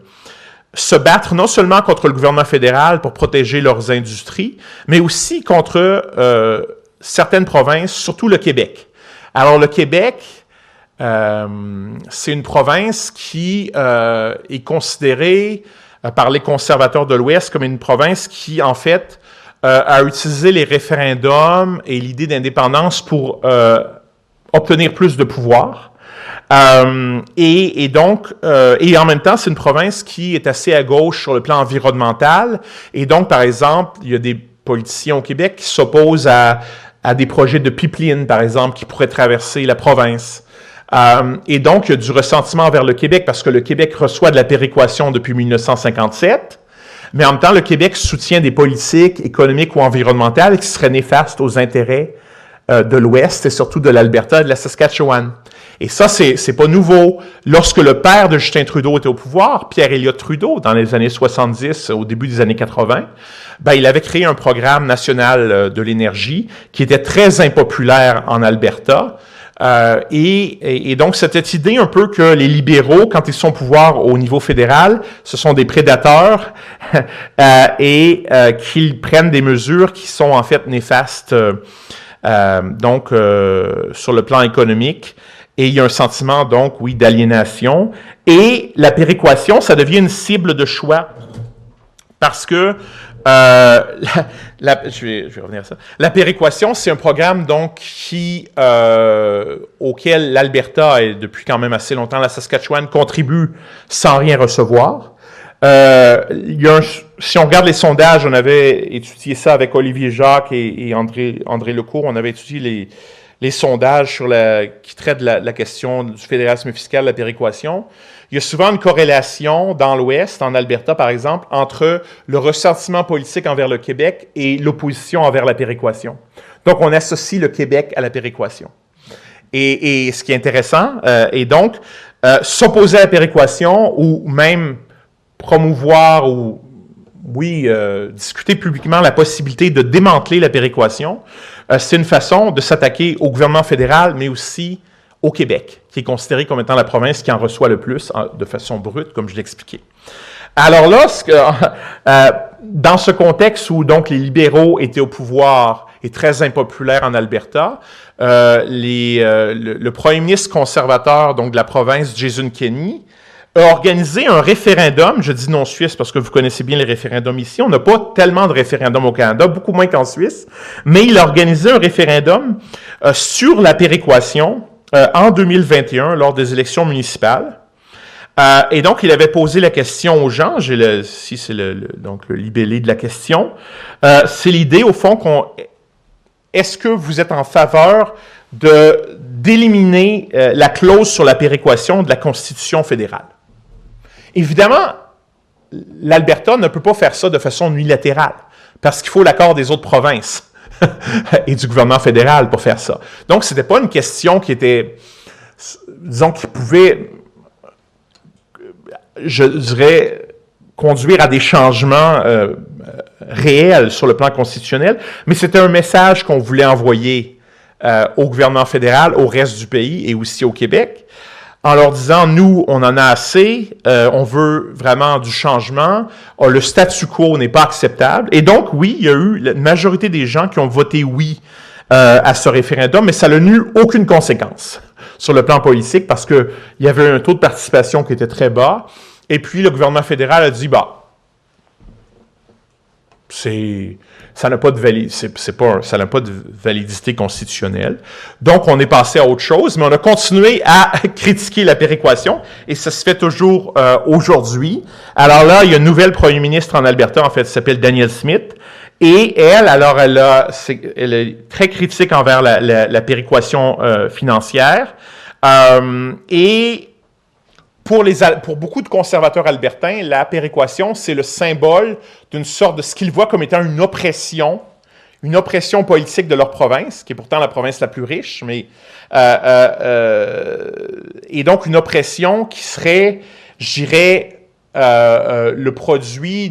[SPEAKER 2] se battre non seulement contre le gouvernement fédéral pour protéger leurs industries, mais aussi contre certaines provinces, surtout le Québec. Alors, le Québec, c'est une province qui est considérée par les conservateurs de l'Ouest comme une province qui, en fait, a utilisé les référendums et l'idée d'indépendance pour obtenir plus de pouvoir. Et donc, et en même temps, c'est une province qui est assez à gauche sur le plan environnemental. Et donc, par exemple, il y a des politiciens au Québec qui s'opposent à des projets de pipeline, par exemple, qui pourraient traverser la province. Et donc, il y a du ressentiment envers le Québec parce que le Québec reçoit de la péréquation depuis 1957, mais en même temps, le Québec soutient des politiques économiques ou environnementales qui seraient néfastes aux intérêts de l'Ouest et surtout de l'Alberta et de la Saskatchewan. Et ça, c'est pas nouveau. Lorsque le père de Justin Trudeau était au pouvoir, Pierre Elliott Trudeau, dans les années 70, au début des années 80, il avait créé un programme national de l'énergie qui était très impopulaire en Alberta. Et donc, cette idée un peu que les libéraux, quand ils sont au pouvoir au niveau fédéral, ce sont des prédateurs et qu'ils prennent des mesures qui sont en fait néfastes donc sur le plan économique. Et il y a un sentiment, donc, oui, d'aliénation. Et la péréquation, ça devient une cible de choix parce que je vais revenir à ça. La péréquation, c'est un programme donc auquel l'Alberta et depuis quand même assez longtemps la Saskatchewan contribue sans rien recevoir. Si on regarde les sondages, on avait étudié ça avec Olivier Jacques et André Lecourt, on avait étudié les sondages qui traitent de la question du fédéralisme fiscal, de la péréquation. Il y a souvent une corrélation dans l'Ouest, en Alberta par exemple, entre le ressentiment politique envers le Québec et l'opposition envers la péréquation. Donc, on associe le Québec à la péréquation. Et ce qui est intéressant, et donc, s'opposer à la péréquation ou même promouvoir ou, discuter publiquement la possibilité de démanteler la péréquation, c'est une façon de s'attaquer au gouvernement fédéral, mais aussi au Québec, qui est considéré comme étant la province qui en reçoit le plus de façon brute, comme je l'expliquais. Alors là, dans ce contexte où donc les libéraux étaient au pouvoir et très impopulaires en Alberta, le premier ministre conservateur donc de la province, Jason Kenney, a organisé un référendum. Je dis non suisse parce que vous connaissez bien les référendums ici. On n'a pas tellement de référendums au Canada, beaucoup moins qu'en Suisse, mais il a organisé un référendum sur la péréquation en 2021 lors des élections municipales. Et donc, il avait posé la question aux gens. Ici, c'est donc le libellé de la question. C'est l'idée, au fond, est-ce que vous êtes en faveur d'éliminer la clause sur la péréquation de la Constitution fédérale? Évidemment, l'Alberta ne peut pas faire ça de façon unilatérale, parce qu'il faut l'accord des autres provinces et du gouvernement fédéral pour faire ça. Donc, ce n'était pas une question qui était, disons, qui pouvait, je dirais, conduire à des changements réels sur le plan constitutionnel, mais c'était un message qu'on voulait envoyer au gouvernement fédéral, au reste du pays et aussi au Québec, en leur disant, nous, on en a assez, on veut vraiment du changement, le statu quo n'est pas acceptable. Et donc, oui, il y a eu la majorité des gens qui ont voté oui à ce référendum, mais ça n'a eu aucune conséquence sur le plan politique parce qu'il y avait un taux de participation qui était très bas. Et puis, le gouvernement fédéral a dit, ça n'a pas de validité constitutionnelle. Donc, on est passé à autre chose, mais on a continué à critiquer la péréquation et ça se fait toujours aujourd'hui. Alors là, il y a une nouvelle premier ministre en Alberta, en fait, qui s'appelle Danielle Smith. Et elle est très critique envers la péréquation financière. Et pour beaucoup de conservateurs albertains, la péréquation, c'est le symbole d'une sorte de ce qu'ils voient comme étant une oppression politique de leur province, qui est pourtant la province la plus riche, mais et donc une oppression qui serait, je dirais, le produit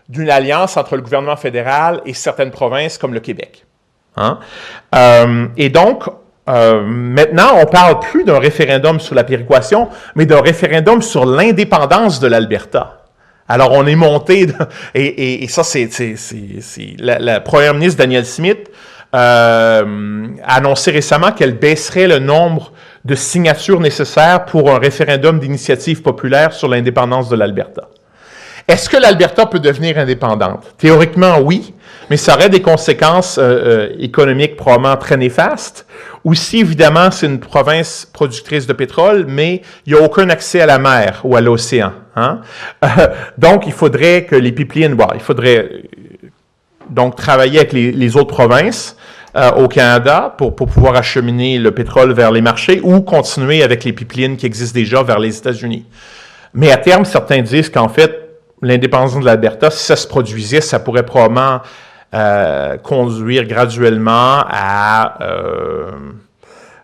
[SPEAKER 2] d'une alliance entre le gouvernement fédéral et certaines provinces comme le Québec. Hein? Et donc, maintenant, on ne parle plus d'un référendum sur la péréquation, mais d'un référendum sur l'indépendance de l'Alberta. Alors, on est monté, et ça, c'est la première ministre Danielle Smith a annoncé récemment qu'elle baisserait le nombre de signatures nécessaires pour un référendum d'initiative populaire sur l'indépendance de l'Alberta. Est-ce que l'Alberta peut devenir indépendante? Théoriquement, oui, mais ça aurait des conséquences économiques probablement très néfastes. Aussi, évidemment, c'est une province productrice de pétrole, mais il n'y a aucun accès à la mer ou à l'océan. Hein? Donc, il faudrait que les pipelines, il faudrait donc travailler avec les autres provinces au Canada pour pouvoir acheminer le pétrole vers les marchés ou continuer avec les pipelines qui existent déjà vers les États-Unis. Mais à terme, certains disent qu'en fait, l'indépendance de l'Alberta, si ça se produisait, ça pourrait probablement conduire graduellement à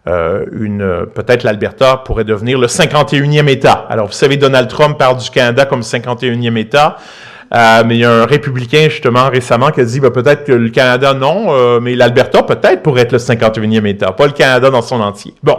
[SPEAKER 2] peut-être l'Alberta pourrait devenir le 51e État. Alors, vous savez, Donald Trump parle du Canada comme 51e État, mais il y a un républicain, justement, récemment, qui a dit peut-être que le Canada, non, mais l'Alberta, peut-être, pourrait être le 51e État, pas le Canada dans son entier. Bon,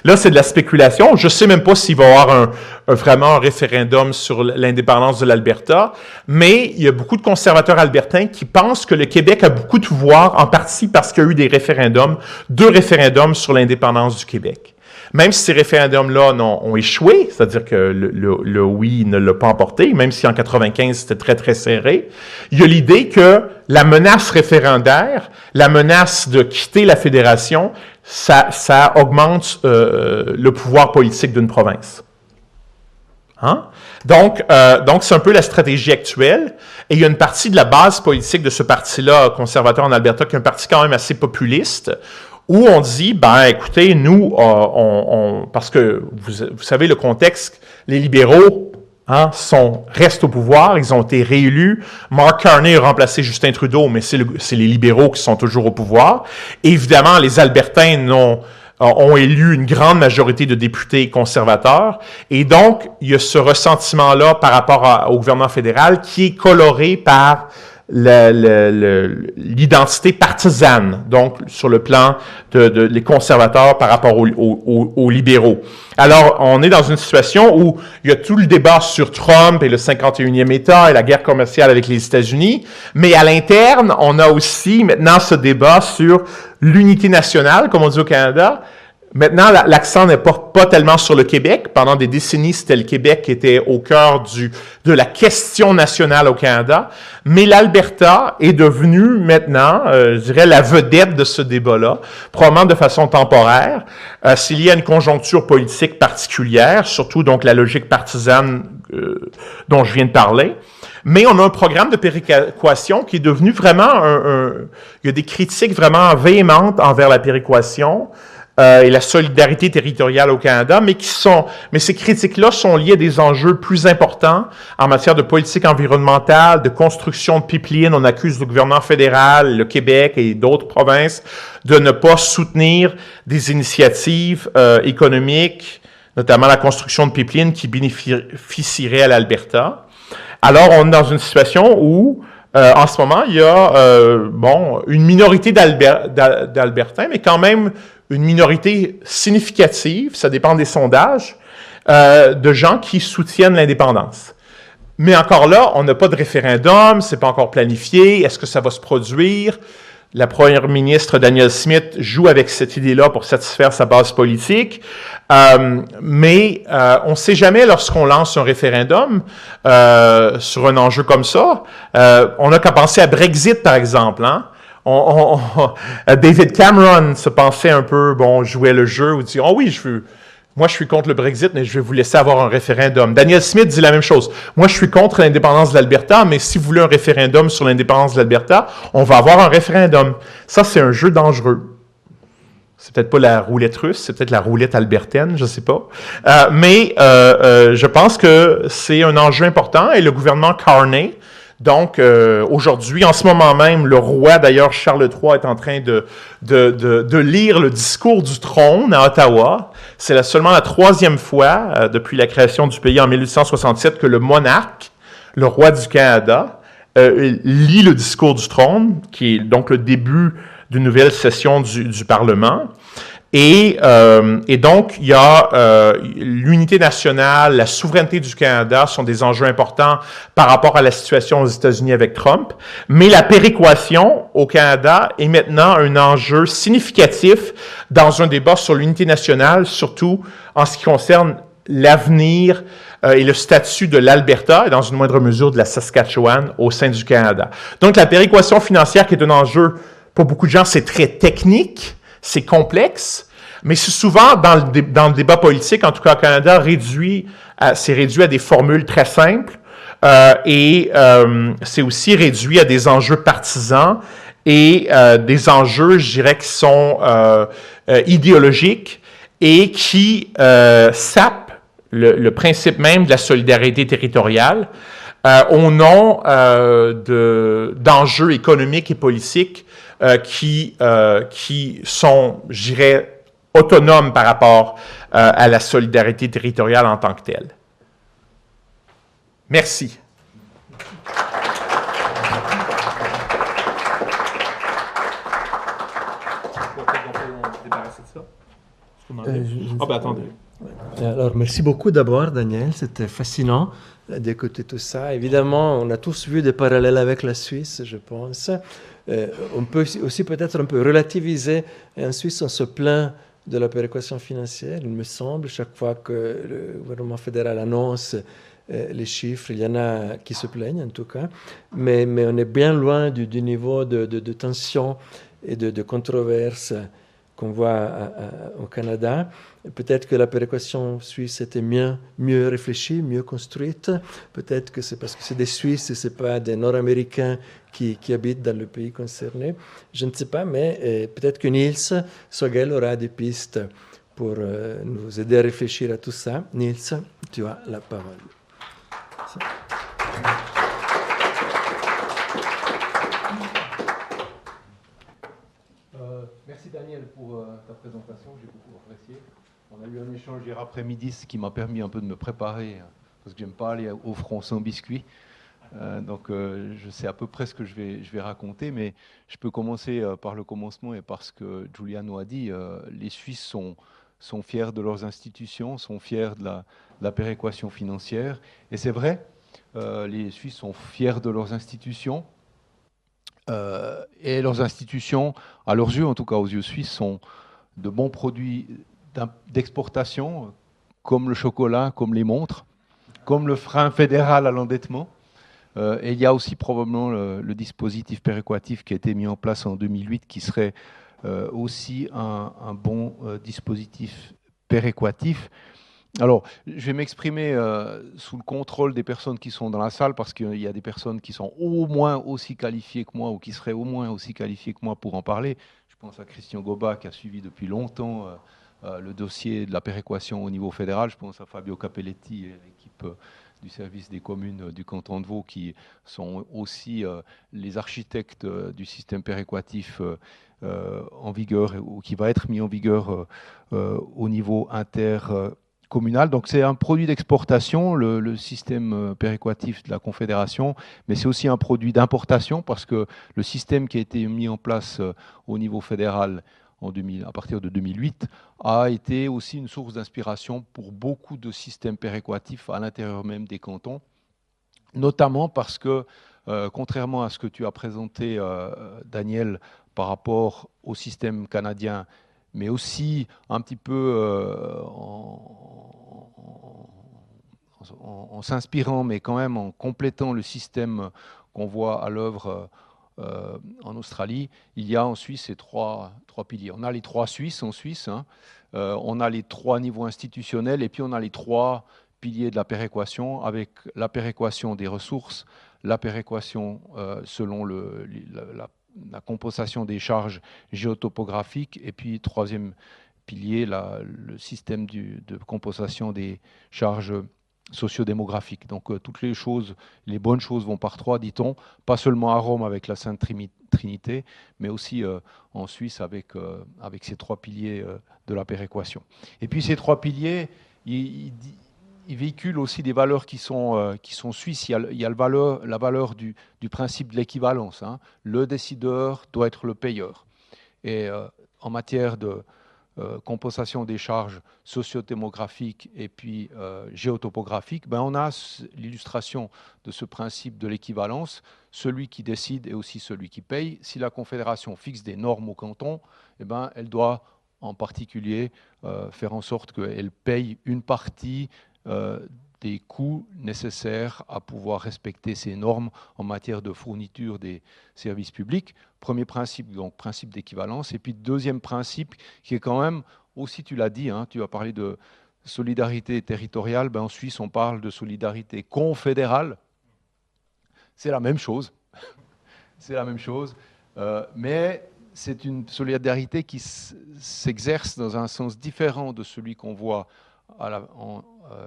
[SPEAKER 2] là, c'est de la spéculation. Je ne sais même pas s'il va y avoir vraiment un référendum sur l'indépendance de l'Alberta, mais il y a beaucoup de conservateurs albertains qui pensent que le Québec a beaucoup de pouvoir, en partie parce qu'il y a eu des référendums, 2 référendums sur l'indépendance du Québec. Même si ces référendums-là ont échoué, c'est-à-dire que le oui ne l'a pas emporté, même si en 1995 c'était très, très serré, il y a l'idée que la menace référendaire, la menace de quitter la fédération, ça augmente le pouvoir politique d'une province. Hein? Donc, c'est un peu la stratégie actuelle. Et il y a une partie de la base politique de ce parti-là, conservateur en Alberta, qui est un parti quand même assez populiste, où on dit, écoutez, nous, parce que vous savez le contexte, les libéraux restent au pouvoir, ils ont été réélus. Mark Carney a remplacé Justin Trudeau, mais c'est les libéraux qui sont toujours au pouvoir. Et évidemment, les Albertains ont élu une grande majorité de députés conservateurs. Et donc, il y a ce ressentiment-là par rapport au gouvernement fédéral qui est coloré par l'identité partisane, donc sur le plan les conservateurs par rapport aux libéraux. Alors, on est dans une situation où il y a tout le débat sur Trump et le 51e État et la guerre commerciale avec les États-Unis, mais à l'interne, on a aussi maintenant ce débat sur l'unité nationale, comme on dit au Canada. Maintenant, l'accent n'est pas tellement sur le Québec. Pendant des décennies, c'était le Québec qui était au cœur de la question nationale au Canada. Mais l'Alberta est devenu maintenant, je dirais, la vedette de ce débat-là, probablement de façon temporaire. S'il y a une conjoncture politique particulière, surtout donc la logique partisane dont je viens de parler. Mais on a un programme de péréquation qui est devenu vraiment il y a des critiques vraiment véhémentes envers la péréquation. Et la solidarité territoriale au Canada, mais ces critiques-là sont liées à des enjeux plus importants en matière de politique environnementale, de construction de pipelines. On accuse le gouvernement fédéral, le Québec et d'autres provinces de ne pas soutenir des initiatives économiques, notamment la construction de pipelines qui bénéficieraient à l'Alberta. Alors, on est dans une situation où en ce moment, il y a une minorité d'Albertains, mais quand même une minorité significative, ça dépend des sondages, de gens qui soutiennent l'indépendance. Mais encore là, on n'a pas de référendum, c'est pas encore planifié, est-ce que ça va se produire? La première ministre Danielle Smith joue avec cette idée-là pour satisfaire sa base politique, mais on ne sait jamais lorsqu'on lance un référendum sur un enjeu comme ça. On n'a qu'à penser à Brexit, par exemple, hein? David Cameron se pensait un peu, jouait le jeu, ou dit « Oh oui, moi je suis contre le Brexit, mais je vais vous laisser avoir un référendum. » Danielle Smith dit la même chose. « Moi je suis contre l'indépendance de l'Alberta, mais si vous voulez un référendum sur l'indépendance de l'Alberta, on va avoir un référendum. » Ça, c'est un jeu dangereux. C'est peut-être pas la roulette russe, c'est peut-être la roulette albertaine, je sais pas. Mais je pense que c'est un enjeu important et le gouvernement Carney. Donc, aujourd'hui, en ce moment même, le roi, d'ailleurs, Charles III, est en train de lire le discours du trône à Ottawa. C'est seulement la 3e fois, depuis la création du pays en 1867, que le monarque, le roi du Canada, lit le discours du trône, qui est donc le début d'une nouvelle session du Parlement. Et donc, il y a l'unité nationale, la souveraineté du Canada sont des enjeux importants par rapport à la situation aux États-Unis avec Trump. Mais la péréquation au Canada est maintenant un enjeu significatif dans un débat sur l'unité nationale, surtout en ce qui concerne l'avenir et le statut de l'Alberta et dans une moindre mesure de la Saskatchewan au sein du Canada. Donc, la péréquation financière qui est un enjeu, pour beaucoup de gens, c'est très technique. C'est complexe, mais c'est souvent, dans le débat politique, en tout cas au Canada, c'est réduit à des formules très simples et c'est aussi réduit à des enjeux partisans et des enjeux, je dirais, qui sont idéologiques et qui sapent le principe même de la solidarité territoriale au nom d'enjeux économiques et politiques qui sont, je dirais, autonomes par rapport à la solidarité territoriale en tant que telle. Merci.
[SPEAKER 1] Attendez. Alors, merci beaucoup d'abord, Daniel. C'était fascinant d'écouter tout ça. Évidemment, on a tous vu des parallèles avec la Suisse, je pense. On peut aussi peut-être un peu relativiser. Et en Suisse, on se plaint de la péréquation financière, il me semble. Chaque fois que le gouvernement fédéral annonce les chiffres, il y en a qui se plaignent en tout cas. Mais on est bien loin du niveau de tension et de controverse qu'on voit au Canada. Peut-être que la péréquation suisse était mieux réfléchie, mieux construite. Peut-être que c'est parce que c'est des Suisses et ce n'est pas des Nord-Américains qui habitent dans le pays concerné. Je ne sais pas, mais peut-être que Niels Sogel aura des pistes pour nous aider à réfléchir à tout ça. Niels, tu as la parole.
[SPEAKER 3] Merci Daniel pour ta présentation, j'ai beaucoup apprécié. On a eu un échange hier après-midi, ce qui m'a permis un peu de me préparer, parce que j'aime pas aller au front sans biscuit.
[SPEAKER 4] Je sais à peu près ce que je vais raconter, mais je peux commencer par le commencement et par ce que Giuliano a dit. Les Suisses sont fiers de leurs institutions, sont fiers de la péréquation financière. Et c'est vrai, les Suisses sont fiers de leurs institutions. Et leurs institutions, à leurs yeux, en tout cas aux yeux suisses, sont de bons produits d'exportation, comme le chocolat, comme les montres, comme le frein fédéral à l'endettement. Et il y a aussi probablement le dispositif péréquatif qui a été mis en place en 2008, qui serait aussi un bon dispositif péréquatif. Alors, je vais m'exprimer sous le contrôle des personnes qui sont dans la salle, parce qu'il y a des personnes qui sont au moins aussi qualifiées que moi, ou qui seraient au moins aussi qualifiées que moi pour en parler. Je pense à Christian Goba, qui a suivi depuis longtemps le dossier de la péréquation au niveau fédéral. Je pense à Fabio Capelletti et l'équipe du service des communes du canton de Vaud, qui sont aussi les architectes du système péréquatif en vigueur, ou qui va être mis en vigueur au niveau intercommunal. Donc c'est un produit d'exportation, le système péréquatif de la Confédération, mais c'est aussi un produit d'importation, parce que le système qui a été mis en place au niveau fédéral à partir de 2008, a été aussi une source d'inspiration pour beaucoup de systèmes péréquatifs à l'intérieur même des cantons, notamment parce que, contrairement à ce que tu as présenté, Daniel, par rapport au système canadien, mais aussi un petit peu en s'inspirant, mais quand même en complétant le système qu'on voit à l'œuvre en Australie, il y a en Suisse ces trois piliers. On a les 3 Suisses en Suisse, hein. On a les 3 niveaux institutionnels, et puis on a les 3 piliers de la péréquation, avec la péréquation des ressources, la péréquation selon la compensation des charges géotopographiques, et puis 3e pilier, le système de compensation des charges sociodémographiques. Donc toutes les bonnes choses vont par 3, dit-on, pas seulement à Rome avec la Sainte Trinité, mais aussi en Suisse avec ces 3 piliers de la péréquation. Et puis ces 3 piliers, ils véhiculent aussi des valeurs qui sont suisses. Il y a la valeur du principe de l'équivalence, hein. Le décideur doit être le payeur. Et en matière de compensation des charges sociodémographiques et puis géotopographiques, on a l'illustration de ce principe de l'équivalence. Celui qui décide est aussi celui qui paye. Si la Confédération fixe des normes au canton, elle doit en particulier faire en sorte qu'elle paye une partie des coûts nécessaires à pouvoir respecter ces normes en matière de fourniture des services publics. Premier principe, donc principe d'équivalence. Et puis deuxième principe, qui est quand même, aussi tu l'as dit, hein, tu as parlé de solidarité territoriale, en Suisse on parle de solidarité confédérale. C'est la même chose. C'est la même chose. Mais c'est une solidarité qui s'exerce dans un sens différent de celui qu'on voit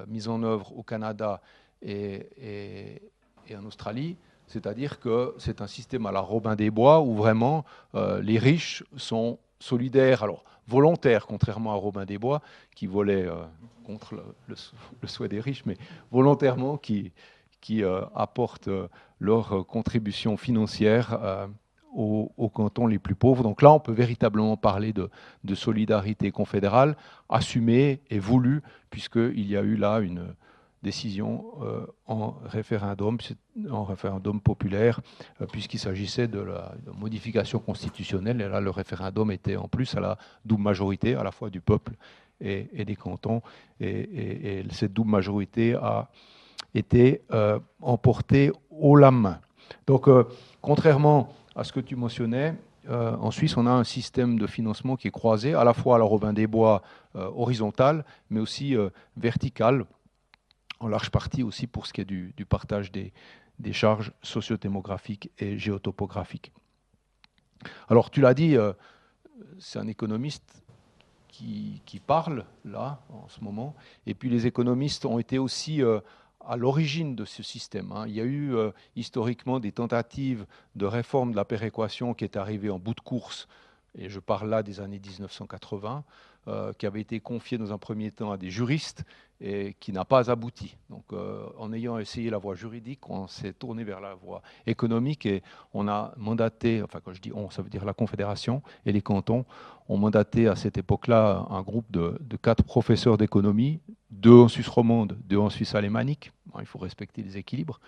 [SPEAKER 4] mise en œuvre au Canada et en Australie. C'est-à-dire que c'est un système à la Robin des Bois où vraiment les riches sont solidaires, alors volontaires, contrairement à Robin des Bois, qui volait contre le souhait des riches, mais volontairement qui apportent leur contribution financière aux cantons les plus pauvres. Donc là, on peut véritablement parler de solidarité confédérale, assumée et voulue, puisqu'il y a eu là une décision en référendum populaire, puisqu'il s'agissait de la modification constitutionnelle. Et là, le référendum était en plus à la double majorité, à la fois du peuple et des cantons. Et cette double majorité a été emportée haut la main. Donc, contrairement à ce que tu mentionnais, en Suisse, on a un système de financement qui est croisé, à la fois à la Robin des Bois horizontal, mais aussi vertical, en large partie aussi pour ce qui est du partage des charges sociodémographiques et géotopographiques. Alors, tu l'as dit, c'est un économiste qui parle, là, en ce moment, et puis les économistes ont été aussi à l'origine de ce système, hein. Il y a eu historiquement des tentatives de réforme de la péréquation qui est arrivée en bout de course, et je parle là des années 1980, qui avait été confié dans un premier temps à des juristes et qui n'a pas abouti. Donc, en ayant essayé la voie juridique, on s'est tourné vers la voie économique et on a mandaté, enfin quand je dis on, ça veut dire la Confédération et les cantons, ont mandaté à cette époque-là un groupe de 4 professeurs d'économie, 2 en Suisse romande, 2 en Suisse alémanique. Il faut respecter les équilibres.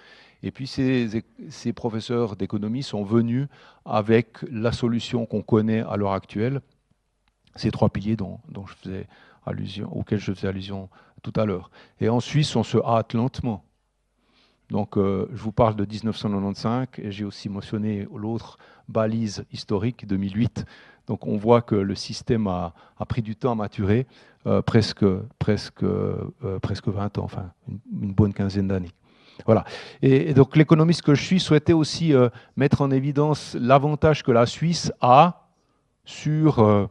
[SPEAKER 4] Et puis ces professeurs d'économie sont venus avec la solution qu'on connaît à l'heure actuelle, ces 3 piliers auxquels je faisais allusion tout à l'heure. Et en Suisse, on se hâte lentement. Donc, je vous parle de 1995, et j'ai aussi mentionné l'autre balise historique, 2008. Donc, on voit que le système a pris du temps à maturer, presque 20 ans, enfin, une bonne quinzaine d'années. Voilà. Et donc, l'économiste que je suis souhaitait aussi mettre en évidence l'avantage que la Suisse a sur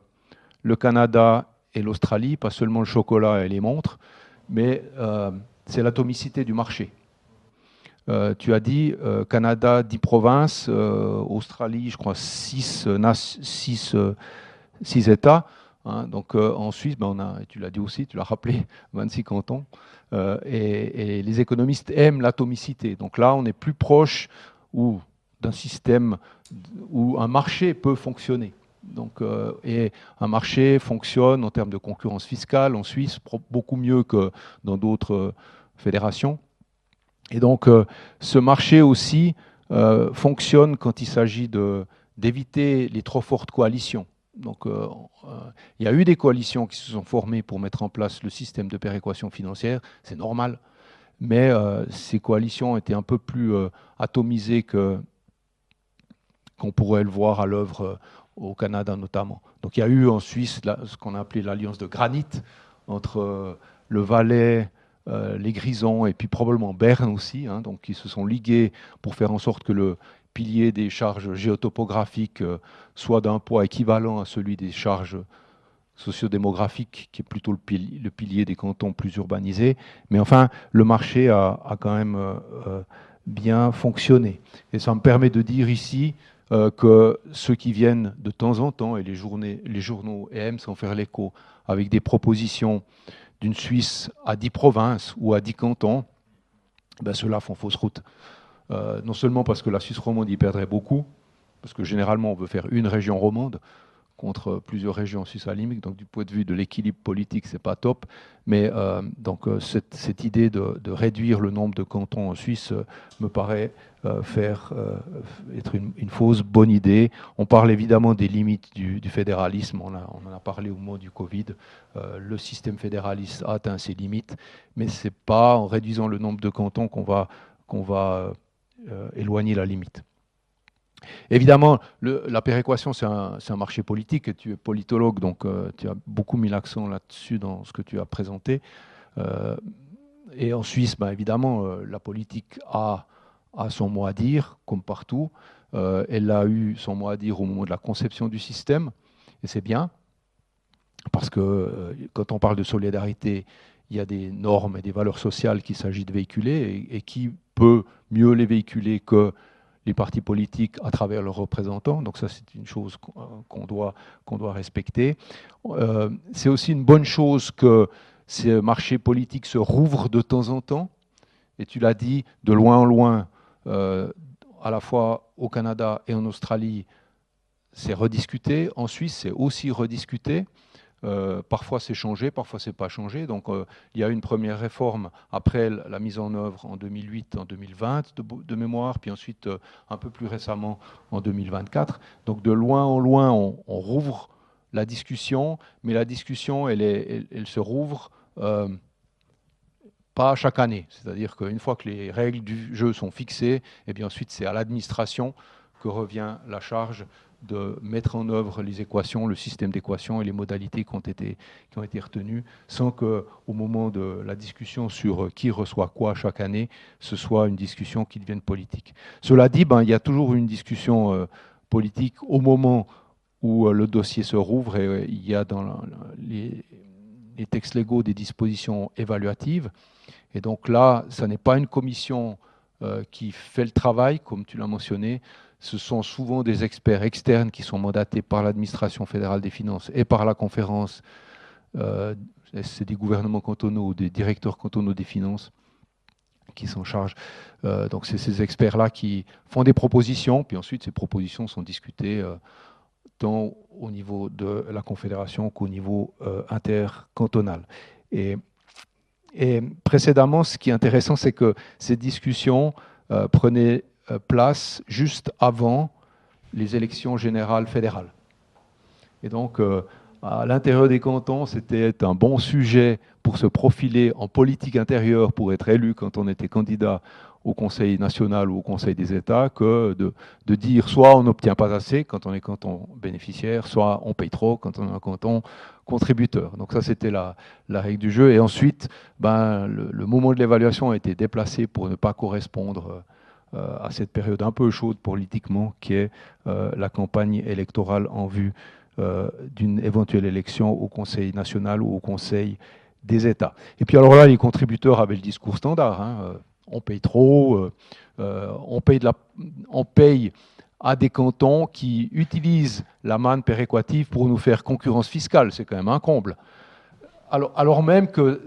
[SPEAKER 4] le Canada et l'Australie, pas seulement le chocolat et les montres, mais c'est l'atomicité du marché. Tu as dit Canada, 10 provinces, Australie, je crois 6 États. Hein, donc en Suisse, ben, on a, tu l'as dit aussi, tu l'as rappelé, 26 cantons. Et les économistes aiment l'atomicité. Donc là, on est plus proche d'un système où un marché peut fonctionner. Donc, et un marché fonctionne en termes de concurrence fiscale en Suisse beaucoup mieux que dans d'autres fédérations. Et donc, ce marché aussi fonctionne quand il s'agit d'éviter les trop fortes coalitions. Donc, il y a eu des coalitions qui se sont formées pour mettre en place le système de péréquation financière, c'est normal, mais ces coalitions étaient un peu plus atomisées qu'on pourrait le voir à l'œuvre au Canada notamment. Donc il y a eu en Suisse ce qu'on a appelé l'alliance de granit entre le Valais, les Grisons et puis probablement Berne aussi, hein, donc qui se sont ligués pour faire en sorte que le pilier des charges géotopographiques soit d'un poids équivalent à celui des charges sociodémographiques, qui est plutôt le pilier des cantons plus urbanisés. Mais enfin, le marché a quand même bien fonctionné. Et ça me permet de dire ici que ceux qui viennent de temps en temps, et les journaux aiment s'en faire l'écho, avec des propositions d'une Suisse à 10 provinces ou à 10 cantons, ben ceux-là font fausse route. Non seulement parce que la Suisse romande y perdrait beaucoup, parce que généralement on veut faire une région romande contre plusieurs régions suisses alémaniques, donc du point de vue de l'équilibre politique, c'est pas top. Mais donc cette idée de réduire le nombre de cantons en Suisse me paraît être une fausse bonne idée. On parle évidemment des limites du fédéralisme, on en a parlé au moment du Covid. Le système fédéraliste a atteint ses limites, mais c'est pas en réduisant le nombre de cantons qu'on va éloigner la limite. Évidemment, la péréquation, c'est un marché politique, et tu es politologue, donc tu as beaucoup mis l'accent là-dessus dans ce que tu as présenté. Et en Suisse, ben, évidemment, la politique a son mot à dire, comme partout. Elle a eu son mot à dire au moment de la conception du système, et c'est bien, parce que quand on parle de solidarité, il y a des normes et des valeurs sociales qu'il s'agit de véhiculer, et qui peut mieux les véhiculer que les partis politiques à travers leurs représentants. Donc ça, c'est une chose qu'on doit respecter. C'est aussi une bonne chose que ces marchés politiques se rouvrent de temps en temps. Et tu l'as dit, de loin en loin, à la fois au Canada et en Australie, c'est rediscuté. En Suisse, c'est aussi rediscuté. Parfois c'est changé, parfois c'est pas changé. Donc il y a eu une première réforme après la mise en œuvre en 2008, en 2020 de mémoire, puis ensuite un peu plus récemment en 2024. Donc de loin en loin, on rouvre la discussion, mais la discussion, elle se rouvre pas chaque année. C'est-à-dire qu'une fois que les règles du jeu sont fixées, et bien ensuite c'est à l'administration que revient la charge de mettre en œuvre les équations, le système d'équations et les modalités qui ont été retenues, sans qu'au moment de la discussion sur qui reçoit quoi chaque année, ce soit une discussion qui devienne politique. Cela dit, ben, il y a toujours une discussion politique au moment où le dossier se rouvre, et il y a dans les textes légaux des dispositions évaluatives. Et donc là, ce n'est pas une commission qui fait le travail, comme tu l'as mentionné. Ce sont souvent des experts externes qui sont mandatés par l'administration fédérale des finances et par la conférence c'est des gouvernements cantonaux, des directeurs cantonaux des finances qui s'en chargent. Donc c'est ces experts-là qui font des propositions, puis ensuite ces propositions sont discutées tant au niveau de la Confédération qu'au niveau intercantonal. Et précédemment, ce qui est intéressant, c'est que ces discussions prenaient place juste avant les élections générales fédérales. Et donc, à l'intérieur des cantons, c'était un bon sujet pour se profiler en politique intérieure, pour être élu quand on était candidat au Conseil national ou au Conseil des États, que de dire soit on n'obtient pas assez quand on est canton bénéficiaire, soit on paye trop quand on est un canton contributeur. Donc ça, c'était la règle du jeu. Et ensuite, le moment de l'évaluation a été déplacé pour ne pas correspondre à cette période un peu chaude politiquement, qui est la campagne électorale en vue d'une éventuelle élection au Conseil national ou au Conseil des États. Et puis alors là, les contributeurs avaient le discours standard. On paye trop, on paye à des cantons qui utilisent la manne péréquative pour nous faire concurrence fiscale. C'est quand même un comble. Alors même que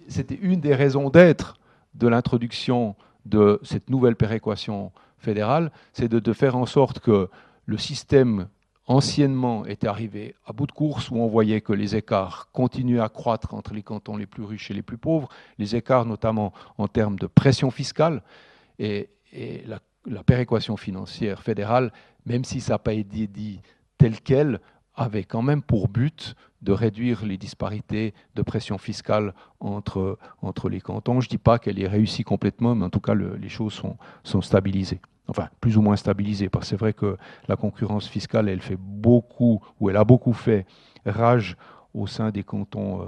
[SPEAKER 4] c'était une des raisons d'être de l'introduction de cette nouvelle péréquation fédérale, c'est de faire en sorte que le système anciennement était arrivé à bout de course, où on voyait que les écarts continuaient à croître entre les cantons les plus riches et les plus pauvres, les écarts notamment en termes de pression fiscale, et la péréquation financière fédérale, même si ça n'a pas été dit tel quel, avait quand même pour but de réduire les disparités de pression fiscale entre les cantons. Je ne dis pas qu'elle est réussie complètement, mais en tout cas, les choses sont stabilisées. Enfin, plus ou moins stabilisées, parce que c'est vrai que la concurrence fiscale, elle a beaucoup fait rage au sein des cantons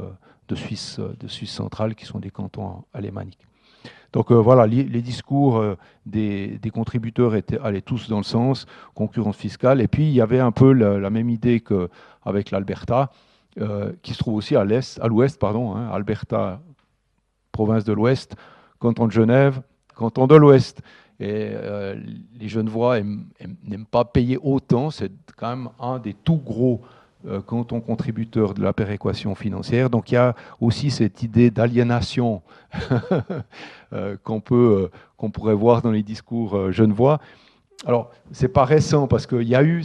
[SPEAKER 4] de Suisse centrale, qui sont des cantons alémaniques. Donc voilà, les discours des contributeurs allaient tous dans le sens concurrence fiscale. Et puis il y avait un peu la même idée qu'avec l'Alberta, qui se trouve aussi à l'ouest, Alberta, province de l'Ouest, canton de Genève, canton de l'Ouest. Et les Genevois n'aiment pas payer autant. C'est quand même un des tout gros cantons contributeurs de la péréquation financière. Donc il y a aussi cette idée d'aliénation qu'on pourrait voir dans les discours genevois. Alors, c'est pas récent, parce qu'il y a eu,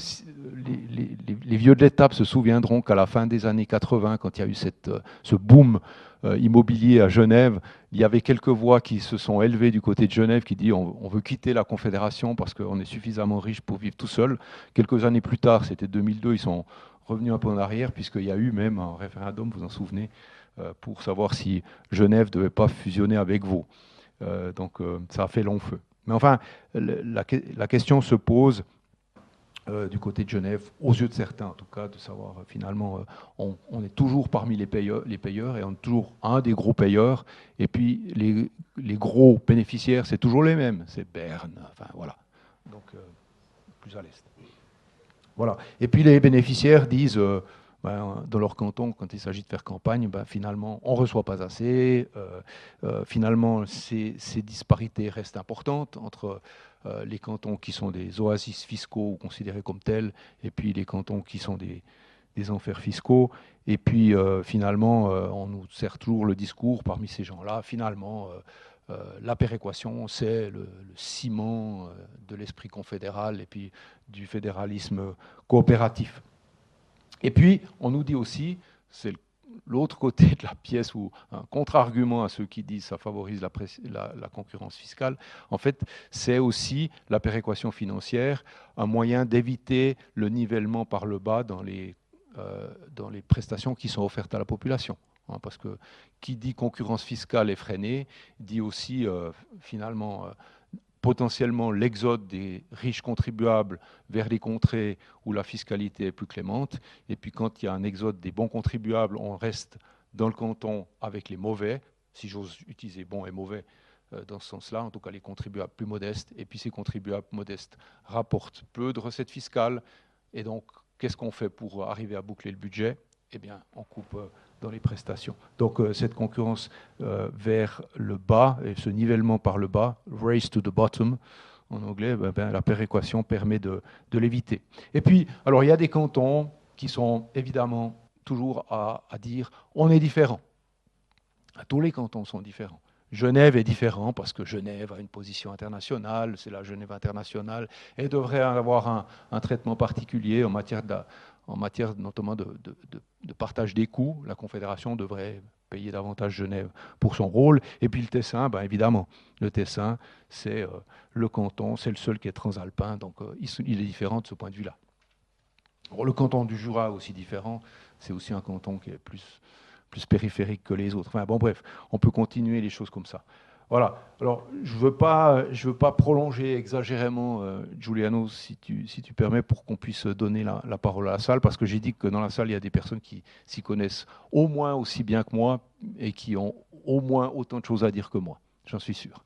[SPEAKER 4] les vieux de l'étape se souviendront qu'à la fin des années 80, quand il y a eu ce boom immobilier à Genève, il y avait quelques voix qui se sont élevées du côté de Genève qui disent on veut quitter la Confédération parce qu'on est suffisamment riche pour vivre tout seul. Quelques années plus tard, c'était 2002, ils sont revenus un peu en arrière, puisqu'il y a eu même un référendum, vous en souvenez, pour savoir si Genève ne devait pas fusionner avec Vaud. Donc ça a fait long feu. Mais enfin, la question se pose du côté de Genève, aux yeux de certains en tout cas, de savoir finalement, on est toujours parmi les payeurs, et on est toujours un des gros payeurs, et puis les gros bénéficiaires, c'est toujours les mêmes, c'est Berne, enfin voilà, donc plus à l'est. Voilà. Et puis les bénéficiaires disent, dans leur canton, quand il s'agit de faire campagne, finalement, on ne reçoit pas assez. Finalement, ces disparités restent importantes entre les cantons qui sont des oasis fiscaux considérés comme tels, et puis les cantons qui sont des enfers fiscaux. Et puis, finalement, on nous sert toujours le discours parmi ces gens-là. Finalement, la péréquation, c'est le ciment de l'esprit confédéral et puis du fédéralisme coopératif. Et puis, on nous dit aussi, c'est l'autre côté de la pièce, ou un contre-argument à ceux qui disent que ça favorise la concurrence fiscale, en fait, c'est aussi la péréquation financière, un moyen d'éviter le nivellement par le bas dans les prestations qui sont offertes à la population. Parce que qui dit concurrence fiscale effrénée, dit aussi finalement potentiellement l'exode des riches contribuables vers les contrées où la fiscalité est plus clémente. Et puis quand il y a un exode des bons contribuables, on reste dans le canton avec les mauvais, si j'ose utiliser bon et mauvais dans ce sens-là, en tout cas les contribuables plus modestes. Et puis ces contribuables modestes rapportent peu de recettes fiscales. Et donc, qu'est-ce qu'on fait pour arriver à boucler le budget ? Eh bien, on coupe dans les prestations. Donc, cette concurrence vers le bas, et ce nivellement par le bas, race to the bottom, en anglais, la péréquation permet de l'éviter. Et puis, alors, il y a des cantons qui sont évidemment toujours à dire on est différent. Tous les cantons sont différents. Genève est différent parce que Genève a une position internationale, c'est la Genève internationale, et devrait avoir un traitement particulier en matière notamment de partage des coûts. La Confédération devrait payer davantage Genève pour son rôle. Et puis le Tessin, ben évidemment, le Tessin, c'est le canton, c'est le seul qui est transalpin, donc il est différent de ce point de vue-là. Le canton du Jura est aussi différent, c'est aussi un canton qui est plus périphérique que les autres. Enfin, bon, bref, on peut continuer les choses comme ça. Voilà. Alors, je veux pas prolonger exagérément, Giuliano, si tu permets, pour qu'on puisse donner la parole à la salle, parce que j'ai dit que dans la salle, il y a des personnes qui s'y connaissent au moins aussi bien que moi et qui ont au moins autant de choses à dire que moi. J'en suis sûr.